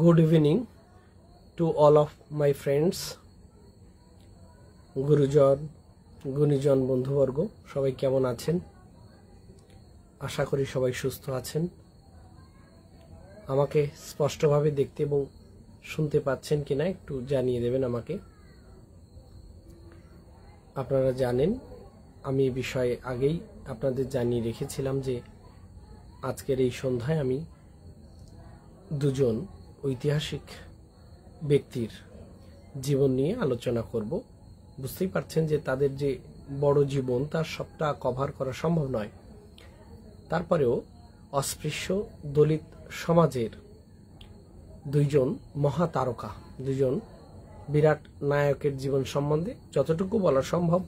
Good evening to all of my friends, গুরুজন গুণীজন বন্ধুবর্গ সবাই কেমন আছেন? আশা করি সবাই সুস্থ আছেন। আমাকে স্পষ্টভাবে দেখতে এবং শুনতে পাচ্ছেন কিনা একটু জানিয়ে দেবেন আমাকে। আপনারা জানেন আমি এই বিষয়ে আগেই আপনাদের জানিয়ে রেখেছিলাম যে আজকের এই সন্ধ্যায় আমি দুজন ঐতিহাসিক ব্যক্তির জীবন নিয়ে আলোচনা করব। বুঝতেই পারছেন যে তাদের যে বড় জীবন তার সবটা কভার করা সম্ভব নয়, তারপরেও অস্পৃশ্য দলিত সমাজের দুইজন মহাতারকা, দুজন বিরাট নায়কের জীবন সম্বন্ধে যতটুকু বলা সম্ভব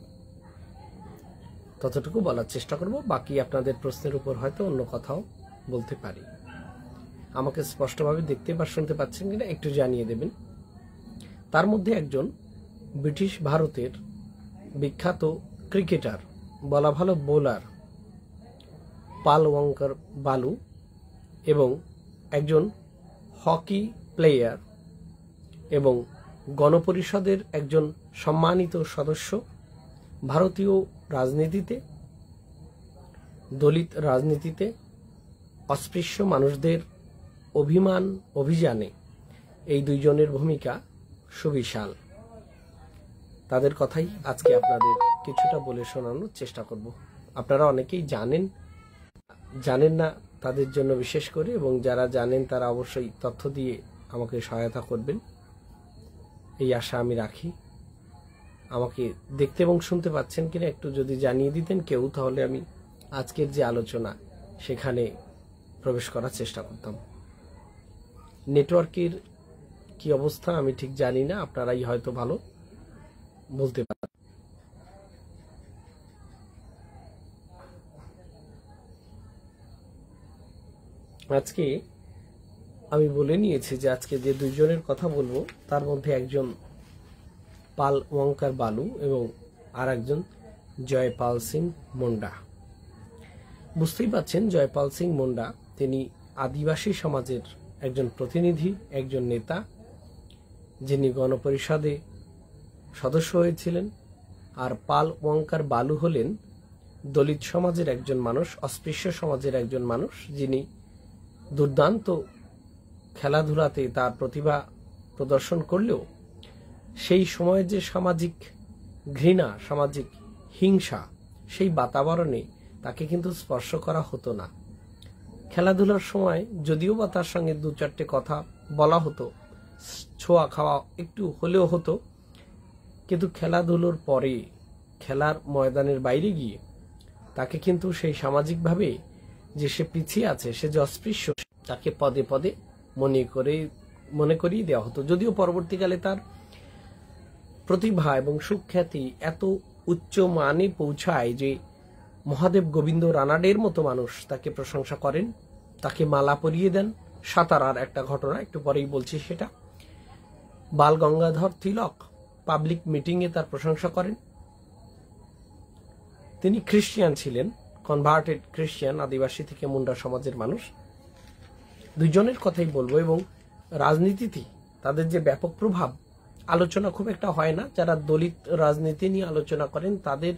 ততটুকু বলার চেষ্টা করব। বাকি আপনাদের প্রশ্নের উপর হয়তো অন্য কথাও বলতে পারি। আমাকে স্পষ্টভাবে দেখতে বা শুনতে পাচ্ছেন কিনা একটু জানিয়ে দেবেন। তার মধ্যে একজন ব্রিটিশ ভারতের বিখ্যাত ক্রিকেটার, বলা ভালো বোলার পাল ওয়াঙ্কার বালু, এবং একজন হকি প্লেয়ার এবং গণপরিষদের একজন সম্মানিত সদস্য, ভারতীয় রাজনীতিতে, দলিত রাজনীতিতে অস্পৃশ্য মানুষদের অভিযানে এই দুইজনের ভূমিকা সুবিশাল। তাদের কথাই আজকে আপনাদের কিছুটা বলে শোনানোর চেষ্টা করব। আপনারা অনেকেই জানেন না তাদের জন্য বিশেষ করে, এবং যারা জানেন তারা অবশ্যই তথ্য দিয়ে আমাকে সহায়তা করবেন এই আশা আমি রাখি। আমাকে দেখতে এবং শুনতে পাচ্ছেন কিনা একটু যদি জানিয়ে দিতেন কেউ, তাহলে আমি আজকের যে আলোচনা সেখানে প্রবেশ করার চেষ্টা করতাম। নেটওয়ার্কের কি অবস্থা আমি ঠিক জানি না, আপনারাই হয়তো ভালো বলতে পারেন। আজকে আমি বলে নিয়েছি যে আজকে যে দুইজনের কথা বলবো তার মধ্যে একজন পাল ওয়াঙ্কার বালু এবং আর একজন জয়পাল সিং মুন্ডা। বুঝতেই পাচ্ছেন জয়পাল সিং মুন্ডা তিনি আদিবাসী সমাজের একজন প্রতিনিধি, একজন নেতা, যিনি গণপরিষদে সদস্য হয়েছিলেন। আর পাল ওয়াঙ্কার বালু হলেন দলিত সমাজের একজন মানুষ, অস্পৃশ্য সমাজের একজন মানুষ, যিনি দুর্দান্ত খেলাধুলাতে তার প্রতিভা প্রদর্শন করলেও সেই সময়ের যে সামাজিক ঘৃণা, সামাজিক হিংসা, সেই বাতাবরণে তাকে কিন্তু স্পর্শ করা হতো না। খেলাধুলার সময় যদিও বা তার সঙ্গে দু চারটে কথা বলা হতো, ছোঁয়া খাওয়া একটু হলেও হতো, কিন্তু খেলাধুলোর পরে খেলার ময়দানের বাইরে গিয়ে তাকে কিন্তু সেই সামাজিকভাবে যে সে পিছিয়ে আছে, সে যে অস্পৃশ্য, তাকে পদে পদে মনে করিয়ে দেওয়া হতো। যদিও পরবর্তীকালে তার প্রতিভা এবং সুখ্যাতি এত উচ্চ মানে পৌঁছায় যে মহাদেব গোবিন্দ রানাডের মতো মানুষ তাকে প্রশংসা করেন, তাকে মালা পরিয়ে দেন। সাতারার একটা ঘটনা একটু পরেই বলছি সেটা। বাল গঙ্গাধর তিলক পাবলিক মিটিংয়ে তার প্রশংসা করেন। তিনি খ্রিস্টিয়ান ছিলেন, কনভার্টেড খ্রিস্টিয়ান, আদিবাসী থেকে মুন্ডা সমাজের মানুষ। দুইজনের কথাই বলবো। এবং রাজনীতিতে তাদের যে ব্যাপক প্রভাব আলোচনা খুব একটা হয় না। যারা দলিত রাজনীতি নিয়ে আলোচনা করেন তাদের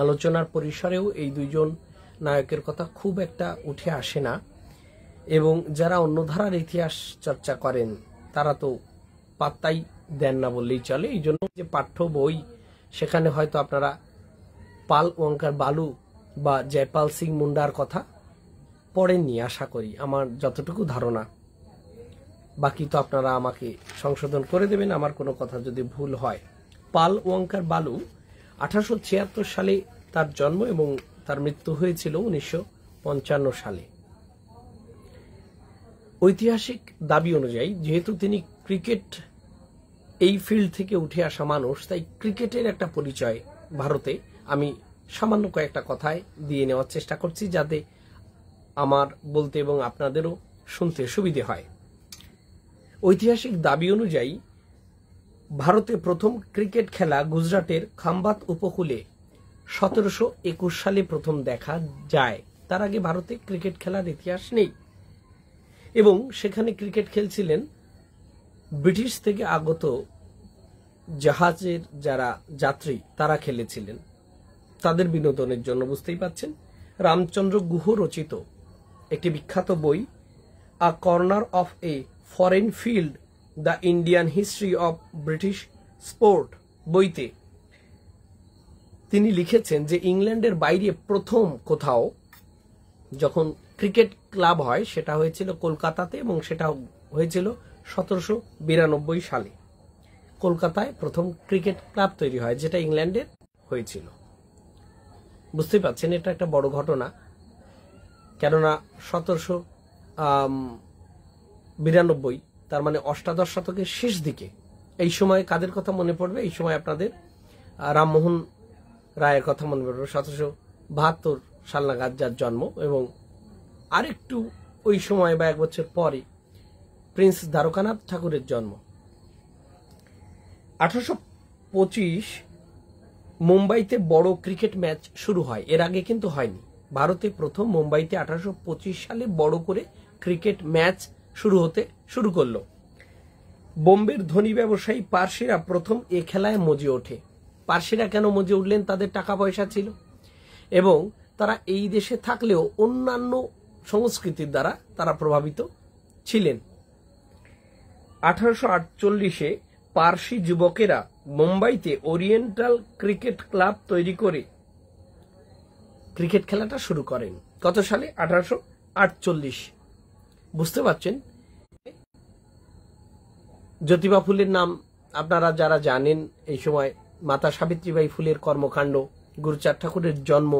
আলোচনার পরিসরেও এই দুইজন নায়কের কথা খুব একটা উঠে আসে না। এবং যারা অন্য ধারার ইতিহাস চর্চা করেন তারা তো পাত্তাই দেন না বললেই চলে। এই জন্য যে পাঠ্য বই, সেখানে হয়তো আপনারা পাল ওয়াঙ্কার বালু বা জয়পাল সিং মুন্ডার কথা পড়েননি আশা করি, আমার যতটুকু ধারণা। বাকি তো আপনারা আমাকে সংশোধন করে দেবেন আমার কোনো কথা যদি ভুল হয়। পাল ওয়াঙ্কার বালু 1876 সালে তার জন্ম এবং তার মৃত্যু হয়েছিল 1955 সালে। ঐতিহাসিক দাবি অনুযায়ী যেহেতু তিনি ক্রিকেট এই ফিল্ড থেকে উঠে আসা মানুষ, তাই ক্রিকেটের একটা পরিচয় ভারতে আমি সামান্য কয়েকটা কথায় দিয়ে নেওয়ার চেষ্টা করছি, যাতে আমার বলতে এবং আপনাদেরও শুনতে সুবিধে হয়। ঐতিহাসিক দাবি অনুযায়ী ভারতে প্রথম ক্রিকেট খেলা গুজরাটের খাম্বাত উপকূলে 1721 সালে প্রথম দেখা যায়। তার আগে ভারতে ক্রিকেট খেলার ইতিহাস নেই। এবং সেখানে ক্রিকেট খেলছিলেন ব্রিটিশ থেকে আগত জাহাজের যারা যাত্রী তারা খেলেছিলেন তাদের বিনোদনের জন্য। বুঝতেই পাচ্ছেন, রামচন্দ্র গুহ রচিত একটি বিখ্যাত বই a corner of a foreign field the Indian history of British sport বইতে তিনি লিখেছেন যে ইংল্যান্ডের বাইরে প্রথম কোথাও যখন ক্রিকেট ক্লাব হয় সেটা হয়েছিল কলকাতাতে, এবং সেটা হয়েছিল 1792 সালে। কলকাতায় প্রথম ক্রিকেট ক্লাব তৈরি হয়, যেটা ইংল্যান্ডের হয়েছিল। বুঝতে পারছেন, এটা একটা বড় ঘটনা, কেননা 1792 তার মানে অষ্টাদশ শতকের শেষ দিকে। এই সময় কাদের কথা মনে পড়বে? এই সময় আপনাদের রামমোহন রায়ের কথা মনে পড়বে, 1772 সাল নাগাদ যার জন্ম, এবং আরেকটু ওই সময় বা এক বছর পরে প্রিন্স দ্বারকানাথ ঠাকুরের জন্ম। 1825 মুম্বাইতে বড় ক্রিকেট ম্যাচ শুরু হয়, এর আগে কিন্তু হয়নি। ভারতে প্রথম মুম্বাইতে 1825 সালে বড় করে ক্রিকেট ম্যাচ শুরু করলো। বোম্বের ধনী ব্যবসায়ী পার্সিরা প্রথম এ খেলায় মজে ওঠে। পার্সিরা কেন মজে উঠলেন? তাদের টাকা পয়সা ছিল এবং তারা এই দেশে থাকলেও অন্যান্য সংস্কৃতির দ্বারা তারা প্রভাবিত ছিলেন। 1848-এ পার্সি যুবকেরা মুম্বাইতে ওরিয়েন্টাল ক্রিকেট ক্লাব তৈরি করে ক্রিকেট খেলাটা শুরু করেন। কত সালে? 1848। বুঝতে পারছেন, জ্যোতিবা ফুলের নাম আপনারা যারা জানেন, এই সময় মাতা সাবিত্রীবাই ফুলের কর্মকাণ্ড, গুরুচাঁদ ঠাকুরের জন্ম,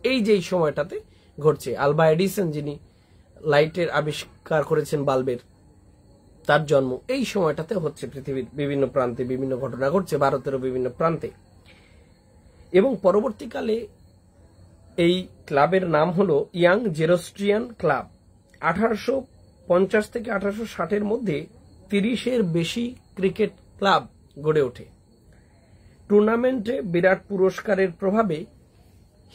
এই যে এই সময়টাতে ঘটছে। আলভা এডিসন যিনি লাইটের আবিষ্কার করেছেন, বাল্বের, তার জন্ম এই সময়টাতে হচ্ছে। পৃথিবীর বিভিন্ন প্রান্তে বিভিন্ন ঘটনা ঘটছে, ভারতেরও বিভিন্ন প্রান্তে। এবং পরবর্তীকালে এই ক্লাবের নাম হলো ইয়াং জেরোস্ট্রিয়ান ক্লাব। 1850 থেকে 1860-এর মধ্যে 30-এর বেশি ক্রিকেট ক্লাব গড়ে ওঠে। টুর্নামেন্টে বিরাট পুরস্কারের প্রভাবে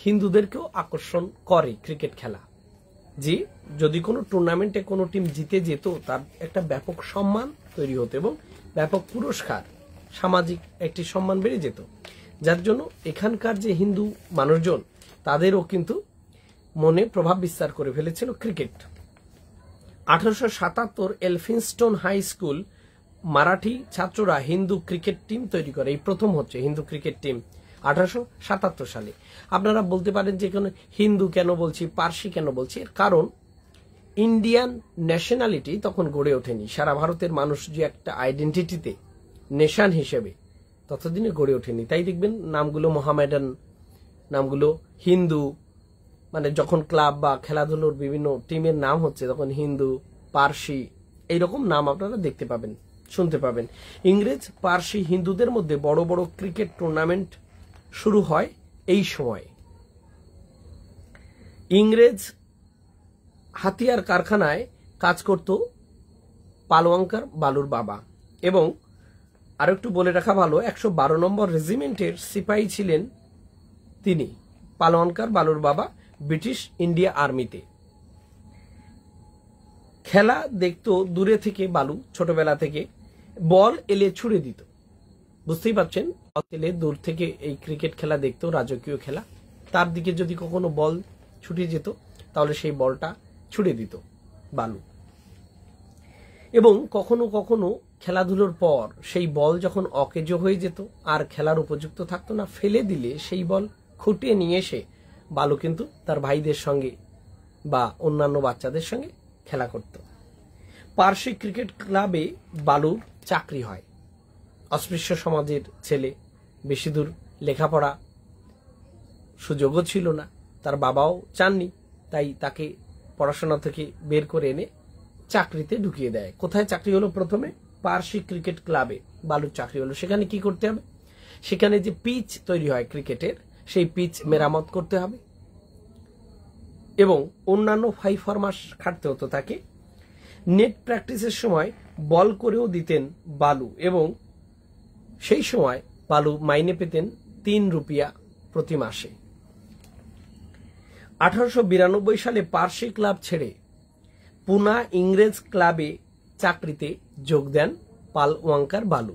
হিন্দুদেরকেও আকর্ষণ করে ক্রিকেট খেলা। যে যদি কোনো টুর্নামেন্টে কোনো টিম জিতে যেত, তার একটা ব্যাপক সম্মান তৈরি হতো এবং ব্যাপক পুরস্কার, সামাজিক একটি সম্মান বেড়ে যেত, যার জন্য এখানকার যে হিন্দু মানুষজন তাদেরও কিন্তু মনে প্রভাব বিস্তার করে ফেলেছিল cricket. 1877 Elphinstone High School Marathi ছাত্ররা হিন্দু ক্রিকেট টিম তৈরি করে। এই প্রথম হচ্ছে হিন্দু ক্রিকেট টিম 1877 সালে। আপনারা বলতে পারেন যে এখানে হিন্দু কেন বলছি, পার্সি কেন বলছি? এর কারণ ইন্ডিয়ান ন্যাশনালিটি তখন গড়ে ওঠেনি। সারা ভারতের মানুষ যে একটা আইডেন্টিটিতে নেশন হিসেবে ততদিনে গড়ে ওঠেনি। তাই দেখবেন নামগুলো মোহামেডান, নামগুলো হিন্দু, মানে যখন ক্লাব বা খেলাধুলোর বিভিন্ন টিমের নাম হচ্ছে তখন হিন্দু, পার্সি এইরকম নাম আপনারা দেখতে পাবেন, শুনতে পাবেন। ইংরেজ, পার্সি, হিন্দুদের মধ্যে বড় বড় ক্রিকেট টুর্নামেন্ট শুরু হয় এই সময়। ইংরেজ হাতিয়ার কারখানায় কাজ করত পালওয়াঙ্কার বালুর বাবা। এবং আরো একটু বলে রাখা ভালো, 112 নম্বর রেজিমেন্টের সিপাহী ছিলেন তিনি, পালওয়াঙ্কার বালুর বাবা, ব্রিটিশ ইন্ডিয়া আর্মিতে। খেলা দেখতো দূরে থেকে বালু, ছোটবেলা থেকে বল এলে ছুড়ে দিত। বুঝতেই পারছেন, এলে দূর থেকে এই ক্রিকেট খেলা দেখতো, রাজকীয় খেলা। তার দিকে যদি কখনো বল ছুটে যেত তাহলে সেই বলটা ছুড়ে দিত বালু। এবং কখনো কখনো খেলাধুলোর পর সেই বল যখন অকেজো হয়ে যেত আর খেলার উপযুক্ত থাকতো না, ফেলে দিলে সেই বল খুঁটিয়ে নিয়ে এসে বালু কিন্তু তার ভাইদের সঙ্গে বা অন্যান্য বাচ্চাদের সঙ্গে খেলা করত। পার্সি ক্রিকেট ক্লাবে বালুর চাকরি হয়। অস্পৃশ্য সমাজের ছেলে, বেশি দূর লেখাপড়া সুযোগও ছিল না, তার বাবাও চাননি, তাই তাকে পড়াশোনা থেকে বের করে এনে চাকরিতে ঢুকিয়ে দেয়। কোথায় চাকরি হলো? প্রথমে পার্সি ক্রিকেট ক্লাবে বালুর চাকরি হলো। সেখানে কি করতে হবে? সেখানে যে পিচ তৈরি হয় ক্রিকেটের, সেই পিচ মেরামত করতে হবে এবং অন্যান্য 5 মাস খাটতে হতো তাকে। নেট প্র্যাকটিসের সময় বল করেও দিতেন বালু, এবং সেই সময় বালু মাইনে পেতেন 3 রুপিয়া প্রতি মাসে। 1892 সালে পার্সি ক্লাব ছেড়ে পুনা ইংরেজ ক্লাবে চাকরিতে যোগ দেন পাল ওয়াঙ্কার বালু।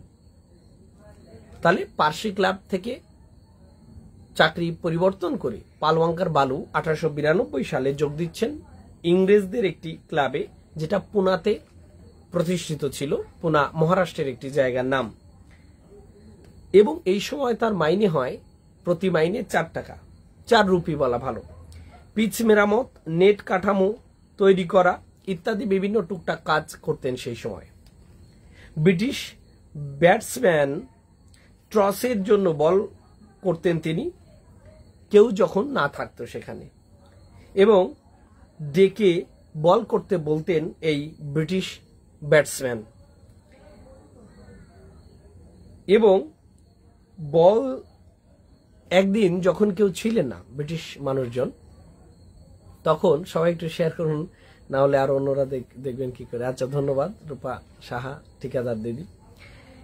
তাহলে পার্সি ক্লাব থেকে চাকরি পরিবর্তন করে পাল ওয়াঙ্কার বালু 1892 সালে যোগ দিচ্ছেন ইংরেজদের একটি ক্লাবে, যেটা পুনাতে প্রতিষ্ঠিত ছিল। পুনা মহারাষ্ট্রের একটি জায়গার নাম। এবং এই সময় তার মাইনে হয় প্রতি মাইনে 4 টাকা, 4 রুপি বলা ভালো। পিচ মেরামত, নেট কাঠামো তৈরি করা ইত্যাদি বিভিন্ন টুকটাক কাজ করতেন সেই সময়। ব্রিটিশ ব্যাটসম্যান টসের জন্য বল করতেন তিনি, কেউ যখন না থাকতো সেখানে, এবং ডেকে বল করতে বলতেন এই ব্রিটিশ ব্যাটসম্যান। এবং বল একদিন যখন কেউ ছিলেন না ব্রিটিশ মানুষজন, তখন সবাই একটু শেয়ার করুন, না হলে আর অন্যরা দেখবেন কি করে। আচ্ছা, ধন্যবাদ রূপা সাহা, ঠিকাদার দিদি।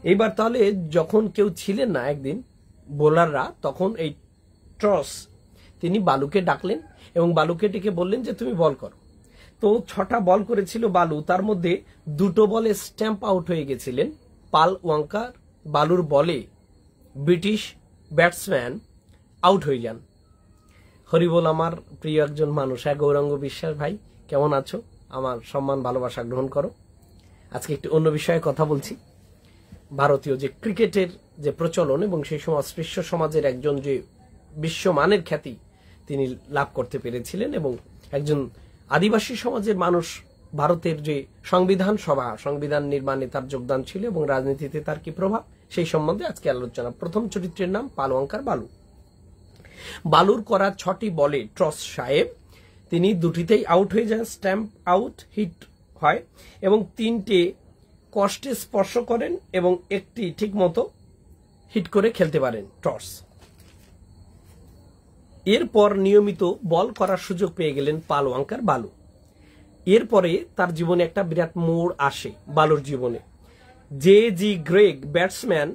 এইবার তাহলে যখন কেউ ছিলেন না একদিন বোলাররা, তখন এই ট্রস তিনি বালুকে ডাকলেন এবং বালুকে ডেকে বললেন যে তুমি বল করো। তো 6টা বল করেছিল বালু, তার মধ্যে 2টো বলে স্ট্যাম্প আউট হয়ে গেছিলেন। পাল ওয়াঙ্কার বালুর বলে ব্রিটিশ ব্যাটসম্যান আউট হয়ে যান। হরিবল আমার প্রিয় একজন মানুষ, গৌরাঙ্গ বিশ্বাস ভাই, কেমন আছো? আমার সম্মান ভালোবাসা গ্রহণ করো। আজকে একটি অন্য বিষয়ে কথা বলছি। ভারতীয় যে ক্রিকেটের যে প্রচলন এবং সেই সময় অস্পৃশ্য সমাজের একজন যে বিশ্বমানের খ্যাতি তিনি লাভ করতে পেরেছিলেন, এবং একজন আদিবাসী সমাজের মানুষ, ভারতের যে সংবিধান সভা, সংবিধান নির্মাণে তার যোগদান ছিল এবং রাজনীতিতে তার কি প্রভাব, সেই সম্বন্ধে আজকে আলোচনা। প্রথম চরিত্রের নাম পাল ওয়াঙ্কার বালু। বালুর করা 6টি বলে ট্রস সাহেব তিনি 2টিতেই আউট হয়ে যান, স্ট্যাম্প আউট হিট হয়, এবং 3টে কষ্টে স্পর্শ করেন এবং একটি ঠিক মতো হিট করে খেলতে পারেন টস। এরপর নিয়মিত বল করার সুযোগ পেয়ে গেলেন পাল ওয়াঙ্কার বালু। এরপরে তার জীবনে একটা বিরাট মোড় আসে বালুর জীবনে। জি গ্রেগ ব্যাটসম্যান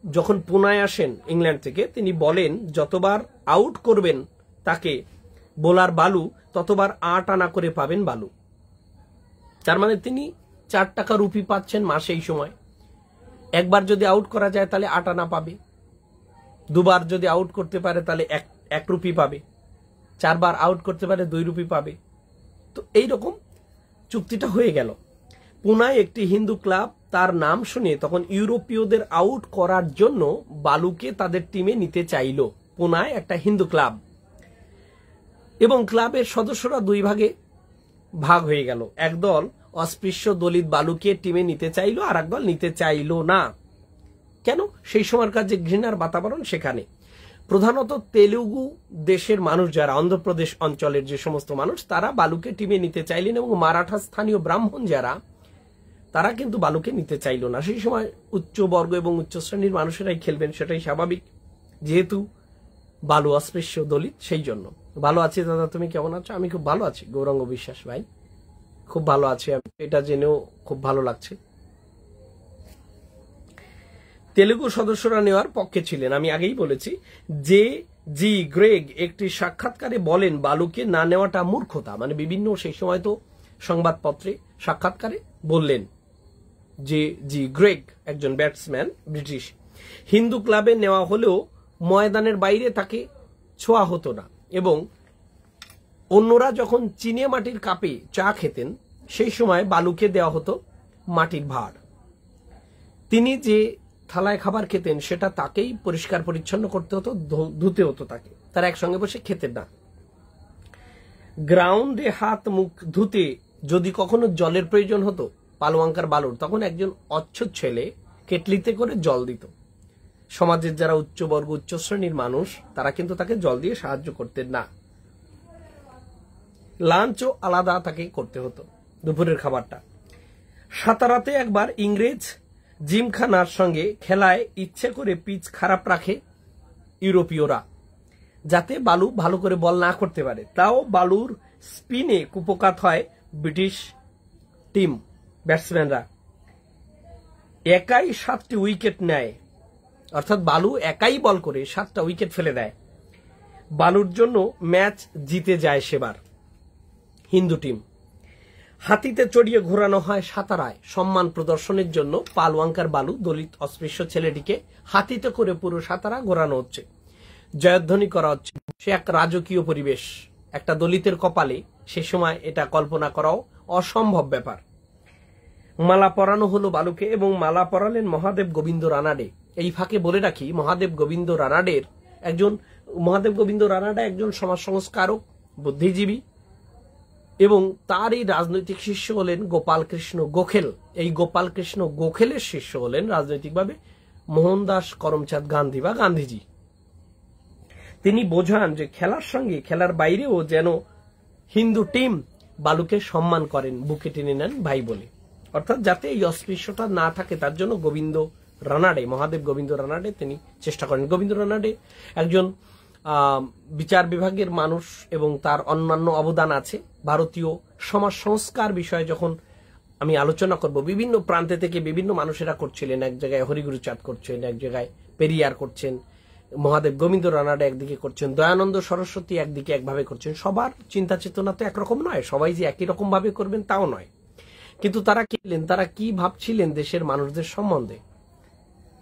যখন পুনায় আসেন ইংল্যান্ড থেকে, তিনি বলেন যতবার আউট করবেন তাকে বোলার বালু, ততবার 8 আনা করে পাবেন বালু। তার মানে তিনি 4 টাকা রুপি পাচ্ছেন মাসে এই সময়। একবার যদি আউট করা যায় তাহলে 8 আনা পাবে, 2বার যদি আউট করতে পারে তাহলে 1 রুপি পাবে, 4বার আউট করতে পারে 2 রুপি পাবে। তো এইরকম চুক্তিটা হয়ে গেল। পুনায় একটি হিন্দু ক্লাব তার নাম শুনে তখন ইউরোপীয়দের আউট করার জন্য বালুকে তাদের টিমে নিতে চাইল। পুনায় একটা হিন্দু ক্লাব, এবং ক্লাবের সদস্যরা 2 ভাগে ভাগ হয়ে গেল। একদল অস্পৃশ্য দলিত বালুকে টিমে নিতে চাইল, আর একদল নিতে চাইল না। কেন? সেই সময়কার যে ঘৃণার বাতাবরণ সেখানে। প্রধানত তেলুগু দেশের মানুষ যারা, অন্ধ্রপ্রদেশ অঞ্চলের যে সমস্ত মানুষ, তারা বালুকে টিমে নিতে চাইলেন, এবং মারাঠা স্থানীয় ব্রাহ্মণ যারা, তারা কিন্তু বালুকে নিতে চাইল না। সেই সময় উচ্চ বর্গ এবং উচ্চ শ্রেণীর মানুষেরাই খেলবেন, সেটাই স্বাভাবিক, যেহেতু বালু অস্পৃশ্য দলিত। সেই জন্য ভালো আছি দাদা, তুমি কেমন আছো? আমি খুব ভালো আছি গৌরাঙ্গ বিশ্বাস ভাই, খুব ভালো আছি। এটা জেনেও খুব ভালো লাগছে। তেলুগু সদস্যরা নেওয়ার পক্ষে ছিলেন। আমি আগেই বলেছি, জি গ্রেগ একটি সাক্ষাৎকারে বলেন বালুকে না নেওয়াটা মূর্খতা। মানে বিভিন্ন সেই সময় তো সংবাদপত্রে সাক্ষাৎকারে বললেন জি গ্রেগ, একজন ব্যাটসম্যান ব্রিটিশ, হিন্দু ক্লাবে নেওয়া হলেও ময়দানের বাইরে তাকে ছোঁয়া হতো না, এবং অন্যরা যখন চিনে মাটির কাপে চা খেতেন সেই সময় বালুকে দেওয়া হতো মাটির ভাঁড়। তিনি যে থালায় খাবার খেতেন সেটা তাকেই পরিষ্কার পরিচ্ছন্ন করতে হতো, ধুতে হতো তাকে, তারা একসঙ্গে বসে খেতেন না। গ্রাউন্ডে হাত মুখ ধুতে যদি কখনো জলের প্রয়োজন হতো পাল ওয়াঙ্কার বালুর, তখন একজন অচ্ছুত ছেলে কেটলিতে করে জল দিত। সমাজের যারা উচ্চবর্গ উচ্চ শ্রেণীর মানুষ, তারা কিন্তু তাকে জল দিয়ে সাহায্য করতেন না। লাঞ্চও আলাদা তাকে করতে হতো, দুপুরের খাবারটা। সাতারাতে একবার ইংরেজ জিমখানার সঙ্গে খেলায় ইচ্ছে করে পিচ খারাপ রাখে ইউরোপীয়রা, যাতে বালু ভালো করে বল না করতে পারে। তাও বালুর স্পিনে কুপকাত হয় ব্রিটিশ টিম ব্যাটসম্যানরা। একাই 7টি উইকেট নেয়, অর্থাৎ বালু একাই বল করে 7টা উইকেট ফেলে দেয়। বালুর জন্য ম্যাচ জিতে যায় সেবার হিন্দু টিম। হাতিতে চড়িয়ে ঘোরানো হয় সাতারায় সম্মান প্রদর্শনের জন্য পাল ওয়াঙ্কার বালু দলিত অস্পৃশ্য ছেলেটিকে হাতিতে করে পুরো সাতারা ঘোরানো হচ্ছে, জয়ধ্বনি করা হচ্ছে। সে এক রাজকীয় পরিবেশ, একটা দলিতের কপালে সে সময় এটা কল্পনা করাও অসম্ভব ব্যাপার। মালা পরানো হলো বালুকে এবং মালা পরালেন মহাদেব গোবিন্দ রানাডে। এই ফাঁকে বলে রাখি, মহাদেব গোবিন্দ রানাডা একজন সমাজ সংস্কারক, বুদ্ধিজীবী এবং তারই রাজনৈতিক শিষ্য হলেন গোপাল কৃষ্ণ গোখেল। এই গোপাল কৃষ্ণ গোখেলের শিষ্য হলেন রাজনৈতিকভাবে মোহনদাস করমচাঁদ গান্ধী বা গান্ধীজি। তিনি বোঝান যে খেলার সঙ্গে খেলার বাইরেও যেন হিন্দু টিম বালুকে সম্মান করেন, বুকে টেনে নেন ভাই বলে, অর্থাৎ যাতে এই অস্পৃশ্যতা না থাকে তার জন্য মহাদেব গোবিন্দ রানাডে তিনি চেষ্টা করেন। গোবিন্দ রানাডে একজন বিচার বিভাগের মানুষ এবং তার অন্যান্য অবদান আছে। ভারতীয় সমাজ সংস্কার বিষয়ে যখন আমি আলোচনা করব, বিভিন্ন প্রান্তে থেকে বিভিন্ন মানুষেরা করছিলেন। এক জায়গায় হরিগুরুচাঁদ করছেন, এক জায়গায় পেরিয়ার করছেন, মহাদেব গোবিন্দ রানাডে একদিকে করছেন, দয়ানন্দ সরস্বতী একদিকে একভাবে করছেন। সবার চিন্তা চেতনা তো একরকম নয়, সবাই যে একই রকম ভাবে করবেন তাও নয়, কিন্তু তারা কি ভাবছিলেন দেশের মানুষদের সম্বন্ধে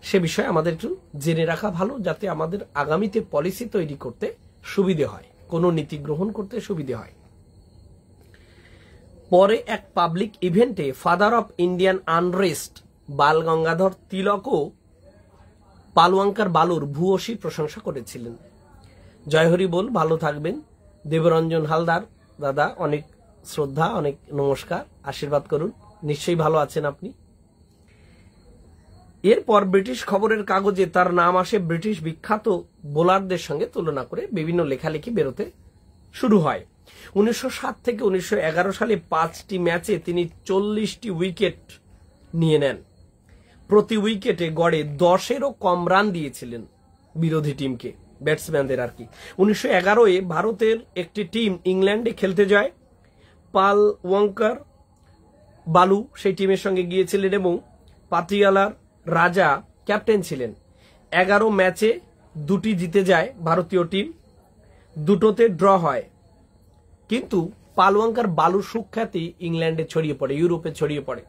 সে বিষয়ে আমাদের একটু জেনে রাখা ভালো, যাতে আমাদের আগামীতে পলিসি তৈরি করতে সুবিধে হয়, কোনো নীতি গ্রহণ করতে সুবিধে হয়। পরে এক পাবলিক ইভেন্টে ফাদার অফ ইন্ডিয়ান আনরেস্ট বাল গঙ্গাধর তিলকও পাল ওয়াঙ্কার বালুর ভূয়সী প্রশংসা করেছিলেন। জয়হরি বল, ভালো থাকবেন। দেবরঞ্জন হালদার দাদা, অনেক শ্রদ্ধা, অনেক নমস্কার, আশীর্বাদ করুন, নিশ্চয়ই ভালো আছেন আপনি। এরপর ব্রিটিশ খবরের কাগজে তার নাম আসে ব্রিটিশ বিখ্যাত বোলারদের সঙ্গে তুলনা করে বিভিন্ন লেখালেখি বেরোতে শুরু হয়। 1907 থেকে 1911 সালে 5টি ম্যাচে তিনি 40টি উইকেট নিয়ে নেন। প্রতি উইকেটে গড়ে 10-এরও কম রান দিয়েছিলেন বিরোধী টিমকে, ব্যাটসম্যানদের আর কি। 1911-এ ভারতের একটি টিম ইংল্যান্ডে খেলতে যায়। পাল ওয়াঙ্কার বালু সেই টিমের সঙ্গে গিয়েছিলেন এবং পাতিয়ালার রাজা ক্যাপ্টেন ছিলেন। 11 ম্যাচে 2টি জিতে যায় ভারতীয় টিম, 2টোতে ড্র হয়। কিন্তু পাল ওয়াঙ্কার বালুর সুখ্যাতি ইংল্যান্ডে ছড়িয়ে পড়ে, ইউরোপে ছড়িয়ে পড়ে।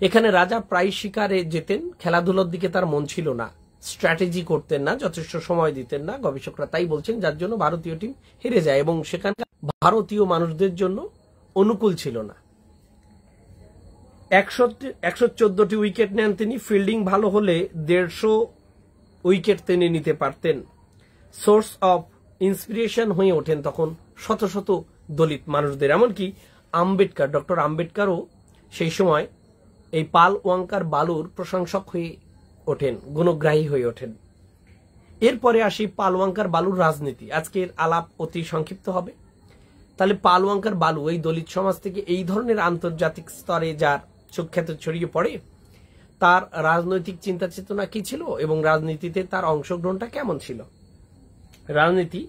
এখানে রাজা প্রায় শিকারে যেতেন, খেলাধুলার দিকে তার মন ছিল না, স্ট্র্যাটেজি করতেন না, যথেষ্ট সময় দিতেন না, গবেষকরা তাই বলছেন, যার জন্য ভারতীয় টিম হেরে যায় এবং সেখানকার ভারতীয় মানুষদের জন্য অনুকূল ছিল না। 114টি উইকেট নেন তিনি। ফিল্ডিং ভালো হলে 150 উইকেট তিনি নিতে পারতেন। সোর্স অফ ইন্সপিরেশন হয়ে ওঠেন তখন শত শত দলিত মানুষদের, এমনকি ডক্টর আম্বেদকরও সেই সময় এই পাল ওয়াঙ্কার বালুর প্রশংসক হয়ে ওঠেন, গুণগ্রাহী হয়ে ওঠেন। এরপরে আসি পাল ওয়াঙ্কার বালুর রাজনীতি। আজকের আলাপ অতি সংক্ষিপ্ত হবে। তাহলে পাল ওয়াঙ্কার বালু এই দলিত সমাজ থেকে এই ধরনের আন্তর্জাতিক স্তরে যার সুখ্যাত ছড়িয়ে পড়ে, তার রাজনৈতিক চিন্তা চেতনা কি ছিল এবং রাজনীতিতে তার অংশগ্রহণটা কেমন ছিল। রাজনীতি,